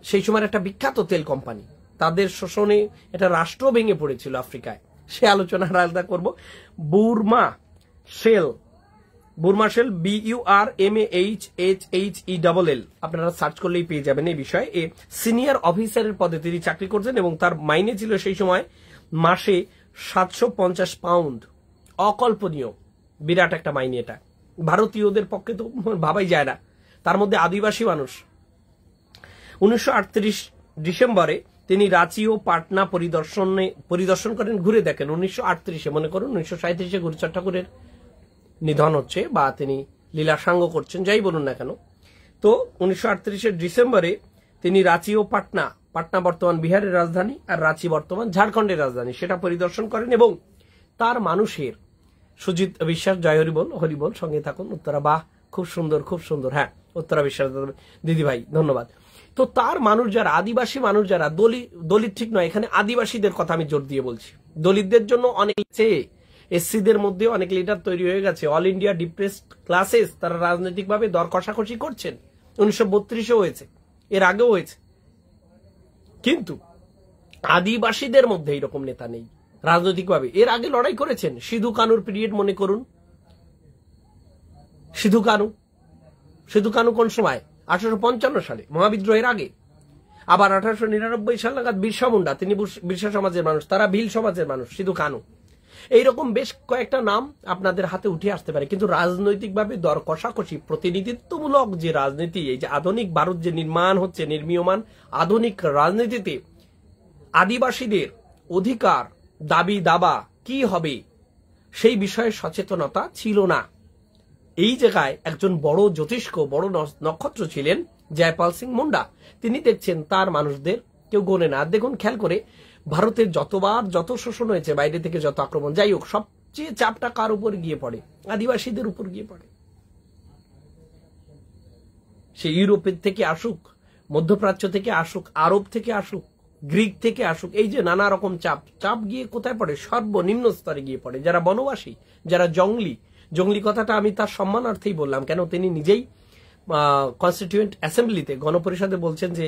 সেই সময় একটা বিখ্যাত তেল কোম্পানি, তাদের শোষণে এটা রাষ্ট্র ভেঙে পড়েছিল আফ্রিকায়, সে আলোচনা আলাদা করব। বুরমা শেল, BURMAHSHELL, আপনারা সার্চ করলেই পেয়ে যাবেন এই বিষয়ে। এ সিনিয়র অফিসারের পদে তিনি চাকরি করছেন এবং তার মাইনে ছিল সেই সময় মাসে 750 পাউন্ড, অকল্পনীয়, বিরাট একটা মাইনে। এটা ভারতীয়দের পক্ষে তো ভাবাই যায় না। তার মধ্যে আদিবাসী মানুষ। 1938 ডিসেম্বরে তিনি রাঁচি ও পাটনা পরিদর্শন করেন, ঘুরে দেখেন। 1938 মনে করুন 1937 গুরুচাঁদ ঠাকুরের নিধন হচ্ছে বা তিনি লীলাসাঙ্গ করছেন, যাই বলুন না কেন। তো 1938 ডিসেম্বরে তিনি রাঁচি ও পাটনা বর্তমান বিহারের রাজধানী আর রাঁচি বর্তমান ঝাড়খণ্ডের রাজধানী, সেটা পরিদর্শন করেন এবং তার মানুষের, সুজিত বিশ্বাস, জয় হরিবল, হরিবল, সঙ্গে থাকুন। উত্তরা, বাহ, খুব সুন্দর খুব সুন্দর, হ্যাঁ উত্তরা বিশ্বাস দিদি ভাই, ধন্যবাদ। তো তার মানুষ যারা, আদিবাসী মানুষ যারা, দলিত ঠিক নয়, এখানে আদিবাসীদের কথা আমি জোর দিয়ে বলছি। দলিতদের জন্য অনেক চেয়ে এসসিদের মধ্যে অনেক লিডার তৈরি হয়ে গেছে, অল ইন্ডিয়া ডিপ্রেসড ক্লাসেস, তারা রাজনৈতিকভাবে দর কষাকষি করছেন। 1932 হয়েছে, এর আগেও হয়েছে, কিন্তু আদিবাসীদের মধ্যে এইরকম নেতা নেই রাজনৈতিকভাবে। এর আগে লড়াই করেছেন, সিধু কানুর পিরিয়ড মনে করুন, সিধু কানু কোন সময়? 1855 সালে, মহাবিদ্রোহের আগে। আবার 1899 সাল নাগাদ বিরসা মুন্ডা, তিনি বিরসা সমাজের মানুষ, তারা ভিল সমাজের মানুষ, সিধু কানু। এইরকম বেশ কয়েকটা নাম আপনাদের হাতে উঠে আসতে পারে, কিন্তু রাজনৈতিকভাবে দর কষাকষি, প্রতিনিধিত্বমূলক যে রাজনীতি, এই যে আধুনিক ভারত যে নির্মীয়মান আধুনিক রাজনীতিতে আদিবাসীদের অধিকার, দাবি দাবা কি হবে সেই বিষয়ে সচেতনতা ছিল না। এই জায়গায় একজন বড় জ্যোতিষ্ক, বড় নক্ষত্র ছিলেন জয়পাল সিং মুন্ডা। তিনি দেখছেন তার মানুষদের কেউ গোনে না। দেখুন, খেয়াল করে, ভারতের যত শোষণ হয়েছে, বাইরে থেকে যত আক্রমণ, যাই হোক, সবচেয়ে চাপটা কার উপর গিয়ে পড়ে? আদিবাসীদের উপর গিয়ে পড়ে। সে ইউরোপের থেকে আসুক, মধ্যপ্রাচ্য থেকে আসুক, আরব থেকে আসুক, গ্রিক থেকে আসুক, এই যে নানা রকম চাপ গিয়ে কোথায় পড়ে? সর্বনিম্ন স্তরে গিয়ে পড়ে। যারা বনবাসী, যারা জঙ্গলি কথাটা আমি তার সম্মানার্থেই বললাম, কেন তিনি নিজেই কনস্টিটিউয়েন্ট অ্যাসেম্বলিতে, গণপরিষদে বলছেন যে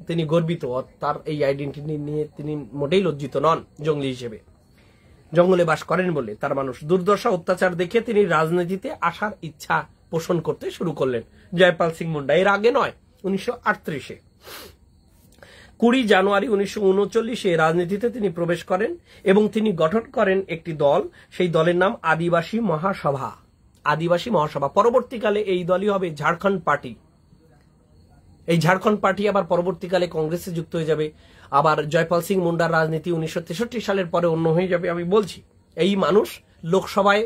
তিনি গর্বিত, তার এই আইডেন্টিটি নিয়ে তিনি মোটেই লজ্জিত নন জঙ্গলি হিসেবে, জঙ্গলে বাস করেন বলে। তার মানুষ দুর্দশা অত্যাচার দেখে তিনি রাজনীতিতে আসার ইচ্ছা পোষণ করতে শুরু করলেন, জয়পাল সিং মুন্ডা। এর আগে নয়, 1938-এ 20 জানুয়ারি 1939-এ রাজনীতিতে তিনি প্রবেশ করেন এবং তিনি গঠন করেন একটি দল, সেই দলের নাম আদিবাসী মহাসভা। পরবর্তীকালে এই দলই হবে ঝাড়খণ্ড পার্টি। এই ঝাড়খণ্ড পার্টি আবার পরবর্তীকালে কংগ্রেসে যুক্ত হয়ে যাবে। আবার জয়পাল সিং মুন্ডার রাজনীতি 1963 সালের পরে অন্য হয়ে যাবে। আমি বলছি, এই মানুষ লোকসভায়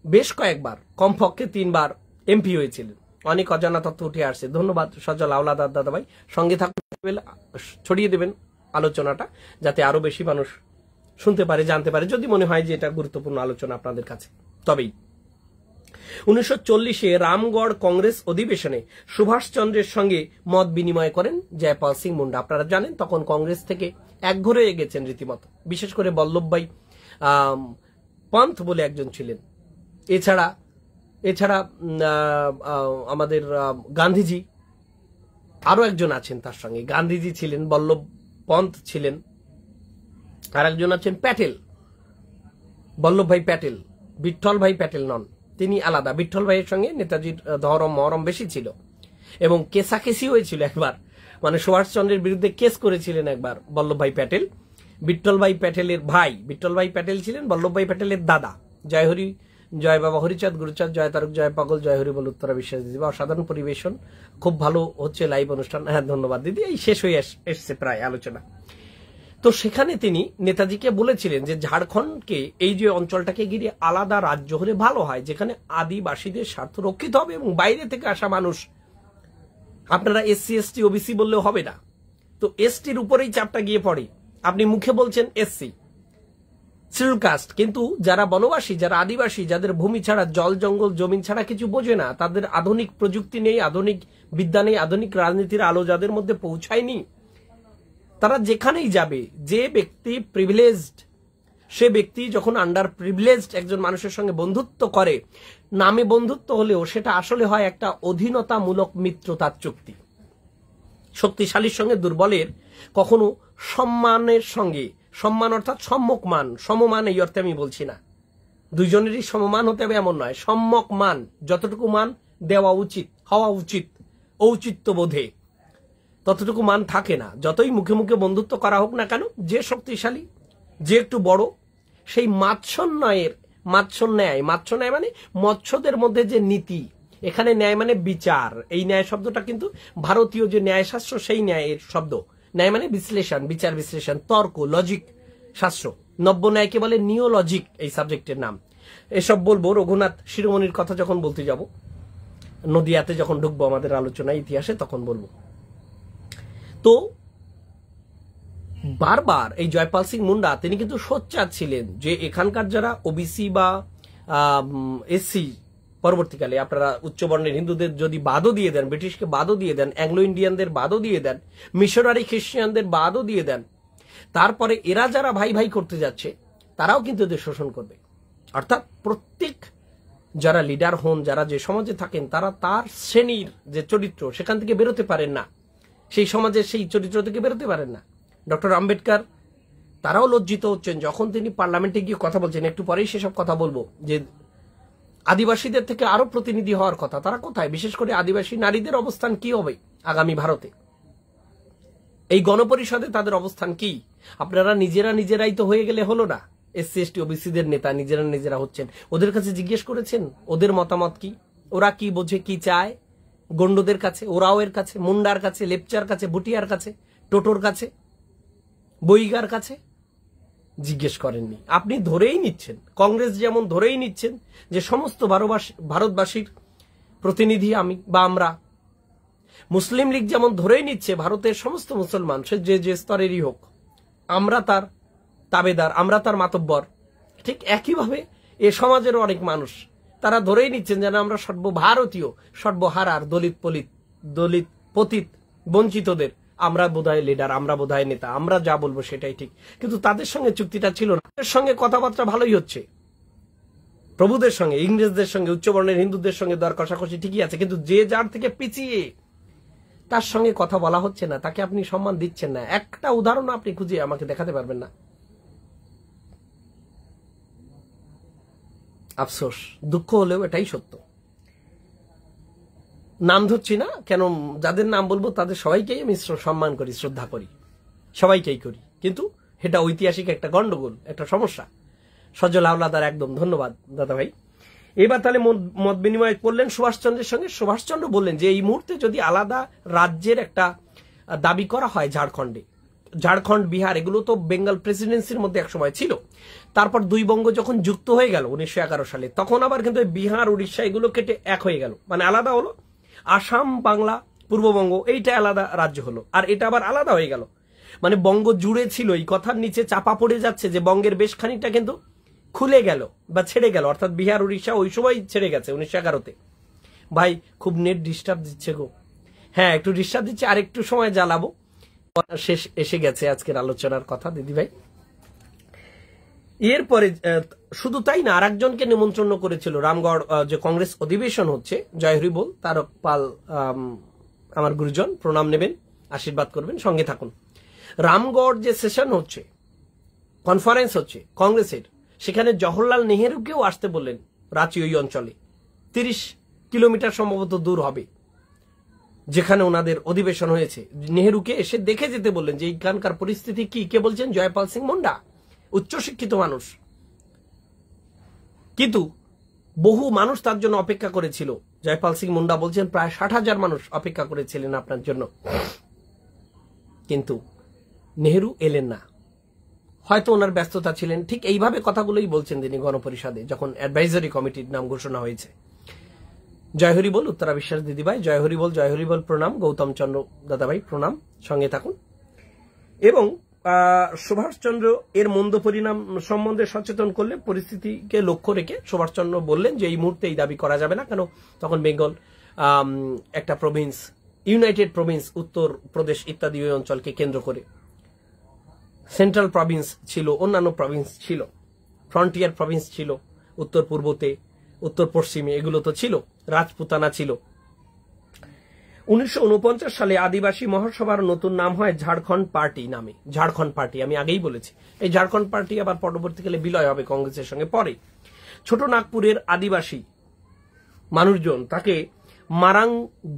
বেশ কয়েকবার, কমপক্ষে 3 বার এমপি হয়েছিলেন। অনেক অজানা তথ্য উঠে আসছে। ধন্যবাদ সজল আওলাদার দাদা ভাই, সঙ্গে থাকবেন, ছড়িয়ে দেবেন আলোচনাটা, যাতে আরো বেশি মানুষ শুনতে পারে, জানতে পারে, যদি মনে হয় যে এটা গুরুত্বপূর্ণ আলোচনা আপনাদের কাছে। তবেই 1940-এ রামগড় কংগ্রেস অধিবেশনে সুভাষচন্দ্রের সঙ্গে মত বিনিময় করেন জয়পাল সিং মুন্ডা। আপনারা জানেন তখন কংগ্রেস থেকে একঘরে গেছেন রীতিমতো, বিশেষ করে বল্লভভাই পন্থ বলে একজন ছিলেন। এছাড়া আমাদের গান্ধীজি, আরো একজন আছেন তার সঙ্গে, গান্ধীজি ছিলেন, বল্লভ পন্থ ছিলেন, আর একজন আছেন প্যাটেল, বল্লভভাই প্যাটেল, বিঠ্ঠল ভাই প্যাটেল নন, তিনি আলাদা। বিঠ্ঠল ভাইয়ের সঙ্গে নেতাজির ধরম মহরম বেশি ছিল এবং কেসাকেসি হয়েছিল একবার, মানে সুভাষচন্দ্রের বিরুদ্ধে কেস করেছিলেন একবার বল্লভভাই প্যাটেল। বিঠ্ঠল ভাই প্যাটেলের ভাই, বিঠ্ঠল ভাই প্যাটেল ছিলেন বল্লভভাই প্যাটেলের দাদা। জয় হরি, জয় বাবা হরিচাঁদ গুরুচাঁদ, জয় তারক, জয় পাগল, জয় হরি বল উত্তরা বিশ্বাস দিদি। অসাধারণ পরিবেশন, খুব ভালো হচ্ছে লাইভ অনুষ্ঠান। হ্যাঁ ধন্যবাদ দিদি। এই শেষ হয়ে এসছে প্রায় আলোচনা। তো সেখানে তিনি নেতাজিকে বলেছিলেন যে ঝাড়খণ্ডকে, এই যে অঞ্চলটাকে ঘিরে আলাদা রাজ্য হলে ভালো হয়, যেখানে আদিবাসীদের স্বার্থ রক্ষিত হবে এবং বাইরে থেকে আসা মানুষ, আপনারা এসসি এসটি ওবিসি বললেও হবে না, তো এসটির উপরেই চাপটা গিয়ে পড়ে। আপনি মুখে বলছেন এসসি শিডিউল কাস্ট, কিন্তু যারা বনবাসী, যারা আদিবাসী, যাদের ভূমি ছাড়া, জল জঙ্গল জমিন ছাড়া কিছু বোঝে না, তাদের আধুনিক প্রযুক্তি নেই, আধুনিক বিদ্যা নেই, আধুনিক রাজনীতির আলো যাদের মধ্যে পৌঁছায়নি, তারা যেখানেই যাবে, যে ব্যক্তি প্রিভিলেজড, সে ব্যক্তি যখন আন্ডার প্রিভিলেজড একজন মানুষের সঙ্গে বন্ধুত্ব করে, নামে বন্ধুত্ব হলেও সেটা আসলে হয় একটা অধীনতামূলক মিত্রতার চুক্তি। শক্তিশালীর সঙ্গে দুর্বলের কখনো সম্মানের সঙ্গে, সম্মান অর্থাৎ সম্যক মান, সমমান এই অর্থে আমি বলছি না, দুইজনেরই সমমান হতে হবে এমন নয়, সম্যক মান, যতটুকু মান দেওয়া উচিত, হওয়া উচিত, ঔচিত্য বোধে ততটুকু মান থাকে না। যতই মুখে মুখে বন্ধুত্ব করা হোক না কেন, যে শক্তিশালী, যে একটু বড়, সেই মাৎসন্যায় মানে মৎস্যদের মধ্যে যে নীতি, এখানে ন্যায় মানে বিচার, এই ন্যায় শব্দটা কিন্তু ভারতীয় যে ন্যায় শাস্ত্র সেই ন্যায়ের শব্দ। ন্যায় মানে বিশ্লেষণ, বিচার বিশ্লেষণ, তর্ক, লজিক শাস্ত্র। নব্য ন্যায়কে বলে নিওলজিক, এই সাবজেক্টের নাম। এসব বলবো রঘুনাথ শিরোমণির কথা যখন বলতে যাব, নদিয়াতে যখন ঢুকবো আমাদের আলোচনায় ইতিহাসে, তখন বলবো। তো বারবার এই জয়পাল সিং মুন্ডা তিনি কিন্তু সোচ্চার ছিলেন যে এখানকার যারা ওবিসি বা এসসি, পরবর্তীকালে আপনারা উচ্চবর্ণের হিন্দুদের যদি বাদও দিয়ে দেন, ব্রিটিশকে বাদও দিয়ে দেন, অ্যাংলো ইন্ডিয়ানদের বাদও দিয়ে দেন, মিশনারি খ্রিস্টানদের বাদও দিয়ে দেন, তারপরে এরা যারা ভাই ভাই করতে যাচ্ছে তারাও কিন্তু এদের শোষণ করবে। অর্থাৎ প্রত্যেক যারা লিডার হন, যারা যে সমাজে থাকেন, তারা তার শ্রেণীর যে চরিত্র সেখান থেকে বেরোতে পারেন না, সেই সমাজের সেই চরিত্র থেকে বেরোতে পারেন না। ডক্টর আম্বেদকর তারাও লজ্জিত হচ্ছেন যখন তিনি পার্লামেন্টে গিয়ে কথা বলছেন, একটু পরেই সেসব কথা বলবো, যে আদিবাসীদের থেকে আরো প্রতিনিধি হওয়ার কথা, তারা কোথায়? বিশেষ করে আদিবাসী নারীদের অবস্থান কি হবে আগামী ভারতে, এই গণপরিষদে তাদের অবস্থান কি? আপনারা নিজেরাই তো হয়ে গেলে হলো না, এসসি এসটি ওবিসিদের নেতা নিজেরা হচ্ছেন, ওদের কাছে জিজ্ঞেস করেছেন ওদের মতামত কি, ওরা কি বোঝে, কি চায়? গন্ডদের কাছে, ওরাওয়ের কাছে, মুন্ডার কাছে, লেপচার কাছে, ভুটিয়ার কাছে, টোটোর কাছে, বইগার কাছে জিজ্ঞেস করেননি। আপনি ধরেই নিচ্ছেন, কংগ্রেস যেমন ধরেই নিচ্ছেন যে সমস্ত ভারতবাসীর প্রতিনিধি আমি বা আমরা, মুসলিম লীগ যেমন ধরেই নিচ্ছে ভারতের সমস্ত মুসলমান, সে যে স্তরেরই হোক, আমরা তার তাবেদার, আমরা তার মাতব্বর, ঠিক একইভাবে এ সমাজের অনেক মানুষ তারা ধরেই নিচ্ছেন যেন আমরা সর্বভারতীয়, সর্বহারার, দলিত পতিত বঞ্চিতদের আমরা বোধহয় লিডার, আমরা বোধহয় নেতা, আমরা যা বলবো সেটাই ঠিক। কিন্তু তাদের সঙ্গে চুক্তিটা ছিল না। তাদের সঙ্গে কথাবার্তা ভালোই হচ্ছে, প্রভুদের সঙ্গে, ইংরেজদের সঙ্গে, উচ্চবর্ণের হিন্দুদের সঙ্গে দর কষাকষি ঠিকই আছে, কিন্তু যে যার থেকে পিছিয়ে তার সঙ্গে কথা বলা হচ্ছে না, তাকে আপনি সম্মান দিচ্ছেন না। একটা উদাহরণ আপনি খুঁজে আমাকে দেখাতে পারবেন না। আফসোস, দুঃখ হলেও এটাই সত্য। নাম ধরছি না কেন, যাদের নাম বলবো তাদের সবাইকেই আমি সম্মান করি, শ্রদ্ধা করি, সবাইকেই করি, কিন্তু এটা ঐতিহাসিক একটা গন্ডগোল, একটা সমস্যা। সজল হাওলাদার একদম ধন্যবাদ দাদা ভাই। এবার তাহলে মত বিনিময় করলেন সুভাষচন্দ্রের সঙ্গে। সুভাষচন্দ্র বললেন যে এই মুহূর্তে যদি আলাদা রাজ্যের একটা দাবি করা হয় ঝাড়খণ্ড, বিহার, এগুলো তো বেঙ্গল প্রেসিডেন্সির মধ্যে একসময় ছিল, তারপর দুই বঙ্গ যখন যুক্ত হয়ে গেল 1911 সালে, তখন আবার কিন্তু বিহার, উড়িষ্যা এগুলো কেটে এক হয়ে গেল, মানে আলাদা হলো। আসাম, বাংলা, পূর্ববঙ্গ এইটা আলাদা রাজ্য হলো, আর এটা আবার আলাদা হয়ে গেল। মানে বঙ্গ জুড়ে ছিল, এই কথার নিচে চাপা পড়ে যাচ্ছে যে বঙ্গের বেশ খানিকটা কিন্তু খুলে গেল বা ছেড়ে গেল, অর্থাৎ বিহার, উড়িষ্যা ওই সময় ছেড়ে গেছে 1911-তে। ভাই খুব নেট ডিস্টার্ব দিচ্ছে গো। হ্যাঁ একটু ডিস্টার্ব দিচ্ছে, আর একটু সময় জ্বালাবো। শেষ এসে গেছে আজকের আলোচনার কথা দিদি ভাই। এরপরে শুধু তাই না, আর একজনকে নিমন্ত্রণ করেছিল রামগড়, যে কংগ্রেস অধিবেশন হচ্ছে, জয় হরি বল, তারক পাল আমার গুরুজন, প্রণাম নেবেন, আশীর্বাদ করবেন, সঙ্গে থাকুন। রামগড় যে সেশন হচ্ছে, কনফারেন্স হচ্ছে কংগ্রেসের, সেখানে জওহরলাল নেহেরুকেও আসতে বললেন রাঁচি ওই অঞ্চলে, 30 কিলোমিটার সম্ভবত দূর হবে যেখানে ওনাদের অধিবেশন হয়েছে। নেহেরুকে এসে দেখে যেতে বললেন যে এইখানকার পরিস্থিতি কি। কে বলছেন? জয়পাল সিং মুন্ডা, উচ্চশিক্ষিত মানুষ। কিন্তু বহু মানুষ তার জন্য অপেক্ষা করেছিল। জয়পাল সিং মুন্ডা বলছেন প্রায় 60,000 মানুষ অপেক্ষা করেছিলেন আপনার জন্য, কিন্তু নেহেরু এলেন না। হয়তো ওনার ব্যস্ততা ছিলেন। ঠিক এইভাবে কথাগুলোই বলছেন তিনি গণপরিষদে যখন অ্যাডভাইজারি কমিটির নাম ঘোষণা হয়েছে। জয় হরি বল উত্তরা বিশ্বাস দিদিভাই, জয় হরি বল, প্রণাম। গৌতম চন্দ্র দাদাভাই প্রণাম, সঙ্গে থাকুন। এবং সুভাষচন্দ্র এর মন্দ পরিণাম সম্বন্ধে সচেতন করলে পরিস্থিতিকে লক্ষ্য রেখে সুভাষচন্দ্র বললেন যে এই মুহূর্তে এই দাবি করা যাবে না, কেন তখন বেঙ্গল একটা Province, United Province, Uttar Pradesh ইত্যাদি ওই অঞ্চলকে কেন্দ্র করে, সেন্ট্রাল প্রভিন্স ছিল, অন্যান্য প্রভিন্স ছিল, ফ্রন্টিয়ার প্রভিন্স ছিল, উত্তর পূর্বতে, উত্তর পশ্চিমে, এগুলো তো ছিল, রাজপুতানা ছিল। 1949 সালে আদিবাসী মহাসভার নতুন নাম হয় ঝাড়খণ্ড পার্টি নামে। ঝাড়খণ্ড পার্টি আমি আগেই বলেছি। এই ঝাড়খণ্ড পার্টি আবার পরবর্তীকালে বিলয় হবে কংগ্রেসের সঙ্গে পরে। ছোট নাগপুরের আদিবাসী মানুষজন তাকে মারাং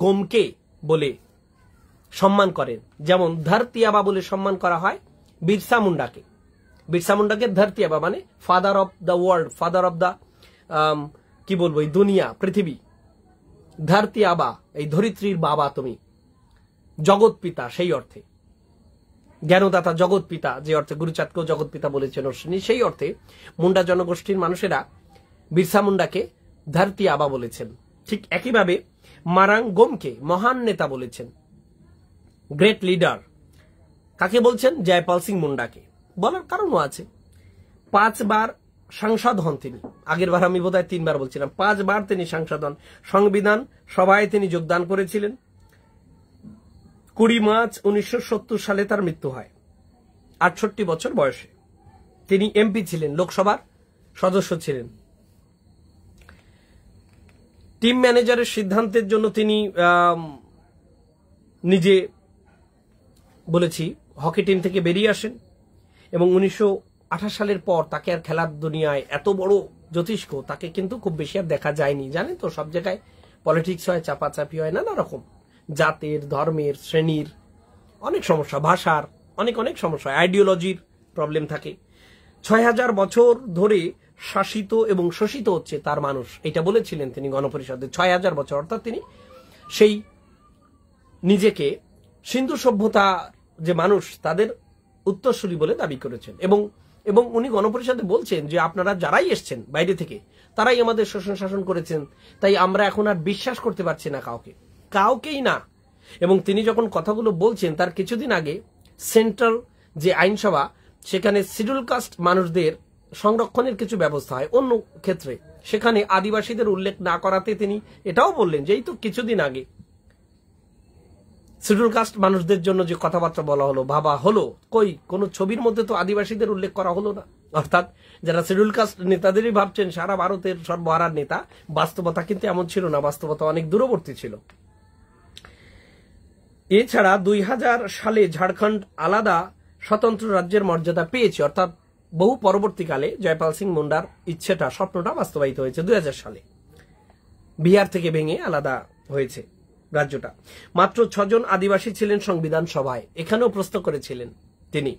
গোমকে বলে সম্মান করেন, যেমন ধরতিয়াবা বলে সম্মান করা হয় বিরসা মুন্ডাকে। বিরসা মুন্ডাকে ধরতিয়াবা মানে father of the world, father of the কি বলবো, এই দুনিয়া, পৃথিবী। ধরতিয়াবা, এই ধরিত্রীর বাবা তুমি, জগৎ পিতা সেই অর্থে, জ্ঞানদাতা জগৎ পিতা, যে অর্থে গুরুচাঁদকেও জগৎ পিতা বলেছেন অশ্বিনী, সেই অর্থে মুন্ডা জনগোষ্ঠীর মানুষেরা বিরসা মুন্ডাকে ধরতিয়াবা বলেছেন। ঠিক একইভাবে মারাং গোমকে মহান নেতা বলেছেন, গ্রেট লিডার। কাকে বলছেন? জয়পাল সিং মুন্ডাকে। বলার কারণও আছে, 5 বার সাংসদ হন তিনি। আগের বার আমি বোধহয় 3 বার বলছিলাম, 5 বার তিনি সাংসদ হন। সংবিধান সভায় তিনি যোগদান করেছিলেন। 20 মার্চ 1970 সালে তার মৃত্যু হয় 68 বছর বয়সে। তিনি এমপি ছিলেন, লোকসভার সদস্য ছিলেন। টিম ম্যানেজারের সিদ্ধান্তের জন্য তিনি নিজে বলেছি হকি টিম থেকে বেরিয়ে আসেন এবং 1928 সালের পর তাকে আর খেলার দুনিয়ায় এত বড় জ্যোতিষ্ক তাকে কিন্তু খুব বেশি আর দেখা যায়নি। জানেন তো, সব জায়গায় পলিটিক্স হয়, চাপাচাপি হয়, নানা রকম জাতের, ধর্মের, শ্রেণীর অনেক সমস্যা, ভাষার অনেক অনেক সমস্যা, আইডিওলজির প্রবলেম থাকে। 6000 বছর ধরে শাসিত এবং শোষিত হচ্ছে তার মানুষ, এটা বলেছিলেন তিনি গণপরিষদে। 6000 বছর, অর্থাৎ তিনি সেই নিজেকে সিন্ধু সভ্যতা যে মানুষ তাদের উত্তরসূরি বলে দাবি করেছেন। এবং উনি গণপরিষদে বলছেন যে আপনারা যারাই এসছেন বাইরে থেকে তারাই আমাদের শোষণ শাসন করেছেন, তাই আমরা এখন আর বিশ্বাস করতে পারছি না কাউকেই না। এবং তিনি যখন কথাগুলো বলছেন তার কিছুদিন আগে সেন্ট্রাল যে আইনসভা, সেখানে শিডিউল কাস্ট মানুষদের সংরক্ষণের কিছু ব্যবস্থা হয় অন্য ক্ষেত্রে, সেখানে আদিবাসীদের উল্লেখ না করাতে তিনি এটাও বললেন যে এই তো কিছুদিন আগে শিডিউল কাস্ট মানুষদের জন্য যে কথাবার্তা বলা হলো, ভাবা হলো, কই কোনো ছবির মধ্যে তো আদিবাসীদের উল্লেখ করা হলো না। অর্থাৎ যারা শিডিউল কাস্ট নেতাদেরই ভাবছেন সারা ভারতের সর্বহারার নেতা, বাস্তবতা কিন্তু এমন ছিল না, বাস্তবতা অনেক দূরবর্তী ছিল। এছাড়া 2000 সালে ঝাড়খণ্ড আলাদা স্বতন্ত্র রাজ্যের মর্যাদা পেয়েছে, অর্থাৎ বহু পরবর্তীকালে জয়পাল সিং মুন্ডার ইচ্ছেটা, স্বপ্নটা বাস্তবায়িত হয়েছে 2000 সালে। বিহার থেকে ভেঙে আলাদা হয়েছে রাজ্যটা। মাত্র 6 জন আদিবাসী ছিলেন সংবিধান সভায়, এখানেও প্রশ্ন করেছিলেন তিনি,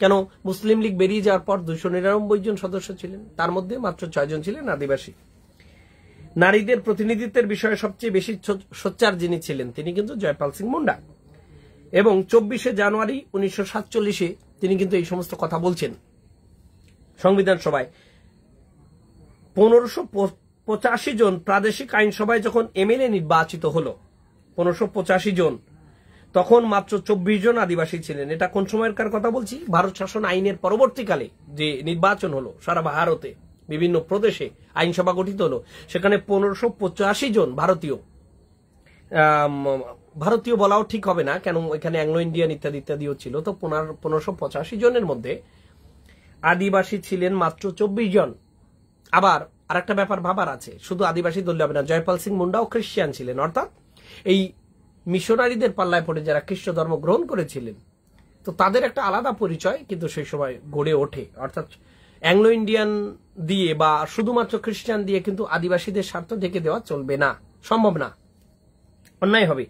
কেন মুসলিম লীগ বেরিয়ে যাওয়ার পর 299 জন সদস্য ছিলেন, তার মধ্যে মাত্র 6 জন ছিলেন আদিবাসী। নারীদের প্রতিনিধিত্বের বিষয়ে সবচেয়ে বেশি সোচ্চার যিনি ছিলেন তিনি কিন্তু জয়পাল সিং মুন্ডা। এবং 24শে জানুয়ারি 1947-এ তিনি কিন্তু এই সমস্ত কথা বলছেন সংবিধান সভায়। 1585 জন প্রাদেশিক আইনসভায় যখন এমএলএ নির্বাচিত হলো, 1585 জন, তখন মাত্র 24 জন আদিবাসী ছিলেন। এটা কোন সময়কার কথা বলছি? ভারত শাসন আইনের পরবর্তীকালে যে নির্বাচন হলো সারা ভারতে, বিভিন্ন প্রদেশে আইনসভা গঠিত হলো, সেখানে 1585 জন ভারতীয় বলাও ঠিক হবে না, কেন এখানে অ্যাংলো ইন্ডিয়ান ইত্যাদি ইত্যাদিও ছিল। তো 1585 জনের মধ্যে আদিবাসী ছিলেন মাত্র 24 জন। আবার আরেকটা ব্যাপার ভাবার আছে, শুধু আদিবাসী ধরলে হবে না, জয়পাল সিং মুন্ডাও খ্রিস্টান ছিলেন, অর্থাৎ এই মিশনারিদের পাল্লায় পড়ে যারা খ্রিস্ট ধর্ম গ্রহণ করেছিলেন তো তাদের একটা আলাদা পরিচয় কিন্তু সেই সময় গড়ে ওঠে। অর্থাৎ অ্যাংলো ইন্ডিয়ান দিয়ে বা শুধুমাত্র খ্রিস্টান দিয়ে কিন্তু আদিবাসীদের স্বার্থ ঢেকে দেওয়া চলবে না, সম্ভব না, অন্যায় হবে।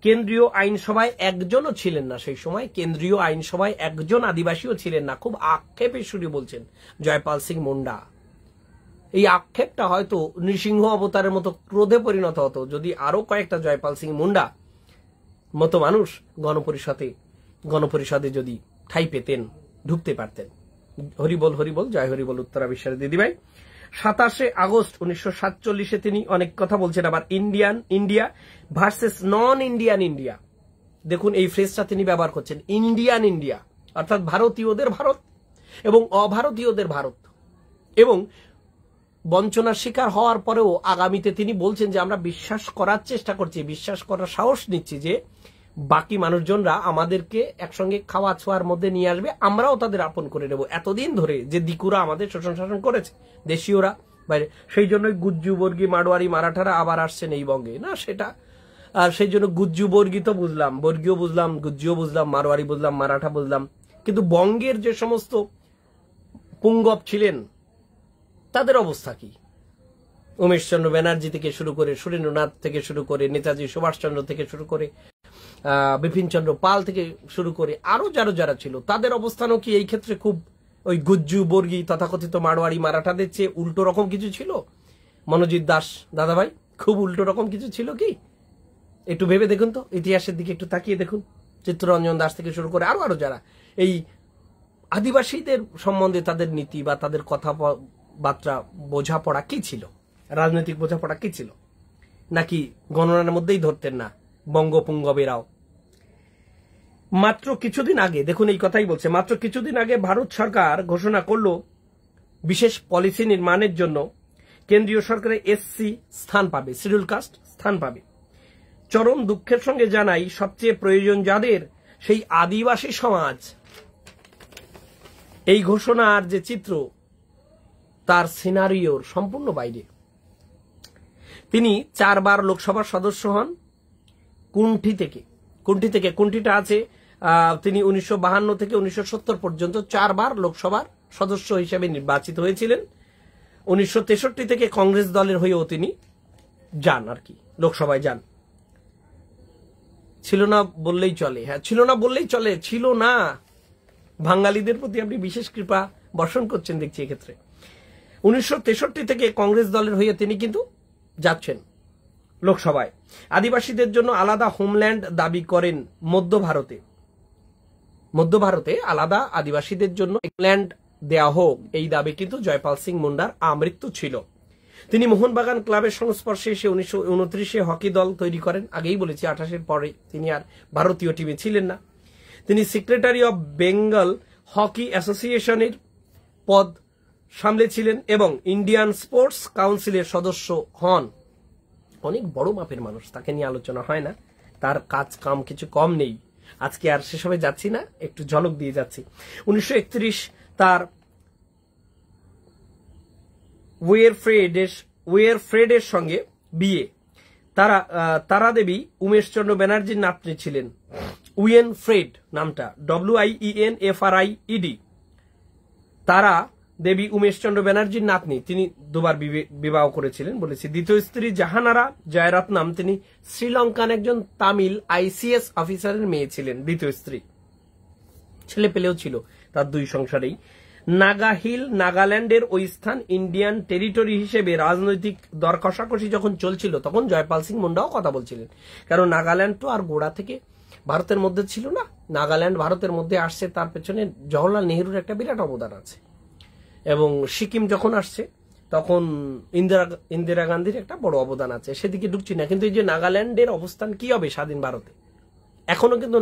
কেন্দ্রীয় আইনসভায় একজনও ছিলেন না সেই সময়, কেন্দ্রীয় আইনসভায় একজন আদিবাসীও ছিলেন না। খুব আক্ষেপের সুরে বলছেন জয়পাল সিং মুন্ডা। এই আক্ষেপটা হয়তো নৃসিংহ অবতারের মতো ক্রোধে পরিণত হতো যদি আরো কয়েকটা জয়পাল সিং মুন্ডা মতো মানুষ গণপরিষদে যদি ঠাঁই পেতেন, ঢুকতে পারতেন। হরিবল হরিবল, জয় হরিবল উত্তরা বিশ্বাসের দিদিভাই। 27 আগস্ট 1947 তিনি অনেক কথা বলছেন আবার ইন্ডিয়া ভার্সেস নন ইন্ডিয়ান ইন্ডিয়া। দেখুন এই ফ্রেজটা তিনি ব্যবহার করছেন, ইন্ডিয়ান ইন্ডিয়া, অর্থাৎ ভারতীয়দের ভারত এবং অভারতীয়দের ভারত। এবং বঞ্চনার শিকার হওয়ার পরেও আগামীতে তিনি বলছেন যে আমরা বিশ্বাস করার চেষ্টা করছি, বিশ্বাস করার সাহস নিচ্ছি যে বাকি মানুষজনরা আমাদেরকে একসঙ্গে খাওয়া ছোঁয়ার মধ্যে নিয়ে আসবে, আমরাও তাদের আপন করে নেব। এতদিন ধরে যে দিকুরা আমাদের শোষণ শাসন করেছে, দেশীয়রা বাইরে, সেই জন্যই গুজ্জু, বর্গী, মারোয়ারি, মারাঠারা আবার আসছেন এই বঙ্গে না সেটা। আর সেই জন্য গুজ্জু বর্গী তো বুঝলাম, বর্গীয় বুঝলাম, গুজ্জুও বুঝলাম, মারোয়ারি বুঝলাম, মারাঠা বুঝলাম, কিন্তু বঙ্গের যে সমস্ত পুঙ্গব ছিলেন তাদের অবস্থা কি? উমেশচন্দ্র ব্যানার্জি থেকে শুরু করে, সুরেন্দ্রনাথ থেকে শুরু করে, নেতাজি সুভাষচন্দ্র থেকে শুরু করে, বিপিনচন্দ্র পাল থেকে শুরু করে আরো যারা ছিল, তাদের অবস্থানও কি এই ক্ষেত্রে খুব ওই গুজ্জু, বর্গী, তথাকথিত মারোয়ারি, মারাঠাদের চেয়ে উল্টো রকম কিছু ছিল? মনোজিৎ দাস দাদাভাই, খুব উল্টো রকম কিছু ছিল কি? একটু ভেবে দেখুন তো, ইতিহাসের দিকে একটু তাকিয়ে দেখুন। চিত্তরঞ্জন দাস থেকে শুরু করে আরো যারা এই আদিবাসীদের সম্বন্ধে তাদের নীতি বা তাদের কথাবার্তা বোঝাপড়া কি ছিল, রাজনৈতিক বোঝাপড়া কি ছিল? নাকি গণনার মধ্যেই ধরতেন না বঙ্গপুঙ্গবেরাও? মাত্র কিছুদিন আগে, দেখুন এই কথাই বলছে, মাত্র কিছুদিন আগে ভারত সরকার ঘোষণা করলো বিশেষ পলিসি নির্মাণের জন্য কেন্দ্রীয় সরকারের এসসি স্থান পাবে, শিডিউল কাস্ট স্থান পাবে। চরম দুঃখের সঙ্গে জানাই সবচেয়ে প্রয়োজন যাদের, সেই আদিবাসী সমাজ। এই ঘোষণার যে চিত্র তার সিনারিওর সম্পূর্ণ বাইরে। তিনি 4 বার লোকসভার সদস্য হন কুণ্ঠি থেকে। কুণ্ঠিটা আছে, তিনি 1952 থেকে 1970 পর্যন্ত 4 বার লোকসভার সদস্য হিসেবে নির্বাচিত হয়েছিলেন। 1963 থেকে কংগ্রেস দলের হয়েও তিনি যান, আর কি লোকসভায় যান। ছিল না বললেই চলে, হ্যাঁ ছিল না বললেই চলে, ছিল না। বাঙালিদের প্রতি আপনি বিশেষ কৃপা বর্ষণ করছেন দেখছি এক্ষেত্রে। 1963 থেকে কংগ্রেস দলের হয়ে তিনি কিন্তু যাচ্ছেন লোকসভায়। আদিবাসীদের জন্য আলাদা হোমল্যান্ড দাবি করেন মধ্য ভারতে আলাদা আদিবাসীদের জন্য ল্যান্ড দেয়া হোক, এই দাবি কিন্তু জয়পাল সিং মুন্ডার আমৃত্যু ছিল। তিনি মোহনবাগান ক্লাবের সংস্পর্শে এসে 1929 হকি দল তৈরি করেন। আগেই বলেছি 28-এর পরে তিনি আর ভারতীয় টিমে ছিলেন না। তিনি সেক্রেটারি অব বেঙ্গল হকি অ্যাসোসিয়েশনের পদ সামলেছিলেন এবং ইন্ডিয়ান স্পোর্টস কাউন্সিলের সদস্য হন। অনেক বড় মাপের মানুষ, তাকে নিয়ে আলোচনা হয় না, তার কাজ কাম কিছু কম নেই। আজকে আর সেসবে যাচ্ছি না, একটু ঝলক দিয়ে যাচ্ছি। 1931 তার ওয়েরফ্রেডের সঙ্গে বিয়ে। তারা দেবী উমেশচন্দ্র ব্যানার্জির নাতনি ছিলেন। উইয়েনফ্রেড নামটা WIENFRIED। তারা দেবী উমেশচন্দ্র ব্যানার্জির নাতনি, তিনি 2 বার বিবাহ করেছিলেন বলেছি। দ্বিতীয় স্ত্রী জাহানারা জয়রত্নম, তিনি শ্রীলঙ্কান একজন তামিল ICS অফিসারের মেয়ে ছিলেন দ্বিতীয় স্ত্রী। ছেলে পেলেও ছিল তার 2 সংসারেই। নাগাল্যান্ডের ওই স্থান ইন্ডিয়ান টেরিটরি হিসেবে রাজনৈতিক দর কষাকষি যখন চলছিল তখন জয়পাল সিং মুন্ডাও কথা বলছিলেন, কারণ নাগাল্যান্ড তো আর গোড়া থেকে ভারতের মধ্যে ছিল না। নাগাল্যান্ড ভারতের মধ্যে আসছে, তার পেছনে জওহরলাল নেহরুর একটা বিরাট অবদান আছে। এবং সিকিম যখন আসছে তখন ইন্দিরা গান্ধীর একটা বড় অবদান আছে, সেদিকে ঢুকছি না। কিন্তু এই যে নাগাল্যান্ডের অবস্থান কি হবে স্বাধীন ভারতে, এখনো কিন্তু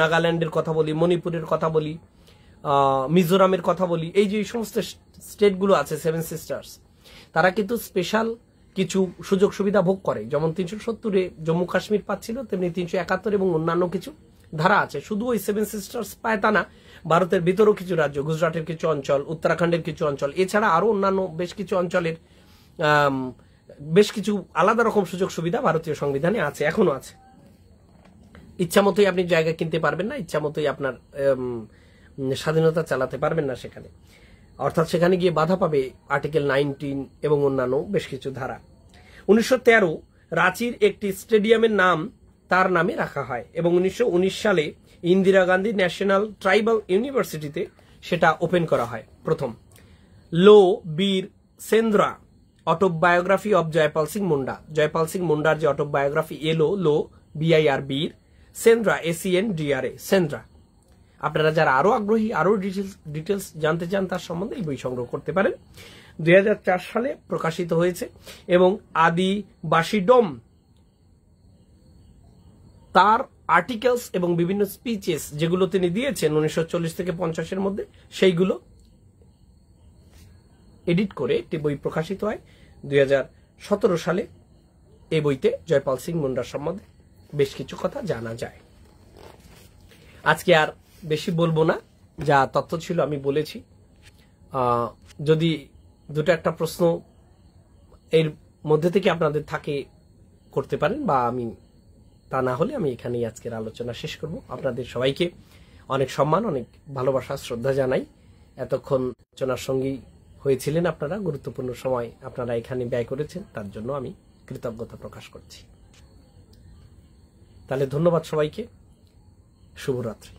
নাগাল্যান্ডের কথা বলি, মণিপুরের কথা বলি, মিজোরামের কথা বলি, এই যে সমস্ত স্টেটগুলো আছে 7 সিস্টার্স, তারা কিন্তু স্পেশাল কিছু সুযোগ সুবিধা ভোগ করে। যেমন 370-এ জম্মু কাশ্মীর পাচ্ছিল, তেমনি 371 এবং অন্যান্য কিছু ধারা আছে। শুধু ওই 7 সিস্টার্স পায় তা না, ভারতের ভিতরেও কিছু রাজ্য, গুজরাটের কিছু অঞ্চল, উত্তরাখণ্ডের কিছু অঞ্চল, এছাড়া আরো অন্যান্য বেশ কিছু অঞ্চলের বেশ কিছু আলাদা রকম সুযোগ সুবিধা ভারতীয় সংবিধানে আছে, এখনো আছে। ইচ্ছা মতোই আপনি জায়গা কিনতে পারবেন না, ইচ্ছা মতোই আপনার স্বাধীনতা চালাতে পারবেন না সেখানে। অর্থাৎ সেখানে গিয়ে বাধা পাবে আর্টিকেল 19 এবং অন্যান্য বেশ কিছু ধারা। 1913 রাঁচির একটি স্টেডিয়ামের নাম তার নামে রাখা হয় এবং 1919 সালে ইন্দিরা গান্ধী ন্যাশনাল ট্রাইবাল ইউনিভার্সিটিতে সেটা ওপেন করা হয় প্রথম। লো বীর সেন্দ্রা অটোবায়োগ্রাফি অব জয়পাল সিং মুন্ডা, জয়পাল সিং মুন্ডার যে অটোবায়োগ্রাফি, এলো লো BIR বীর, সেন্দ্রা SENDRA সেন্দ্রা। আপনারা যারা আরো আগ্রহী, আরো ডিটেলস জানতে চান তার সম্বন্ধে এই বই সংগ্রহ করতে পারেন। 2004 সালে প্রকাশিত হয়েছে এবং আদিবাসীডম তার আর্টিকেলস এবং বিভিন্ন স্পিচেস যেগুলো তিনি দিয়েছেন 1940 থেকে 50-এর মধ্যে, সেইগুলো এডিট করে একটি বই প্রকাশিত হয় 2017 সালে। এই বইতে জয়পাল সিং মুন্ডার সম্বন্ধে বেশ কিছু কথা জানা যায়। আজকে আর বেশি বলবো না, যা তথ্য ছিল আমি বলেছি। যদি দুটো একটা প্রশ্ন এর মধ্যে থেকে আপনাদের থাকে করতে পারেন, বা আমি তা না হলে আমি এখানেই আজকের আলোচনা শেষ করব। আপনাদের সবাইকে অনেক সম্মান, অনেক ভালোবাসা, শ্রদ্ধা জানাই। এতক্ষণ আলোচনার সঙ্গী হয়েছিলেন আপনারা, গুরুত্বপূর্ণ সময় আপনারা এখানে ব্যয় করেছেন, তার জন্য আমি কৃতজ্ঞতা প্রকাশ করছি। তাহলে ধন্যবাদ সবাইকে, শুভরাত্রি।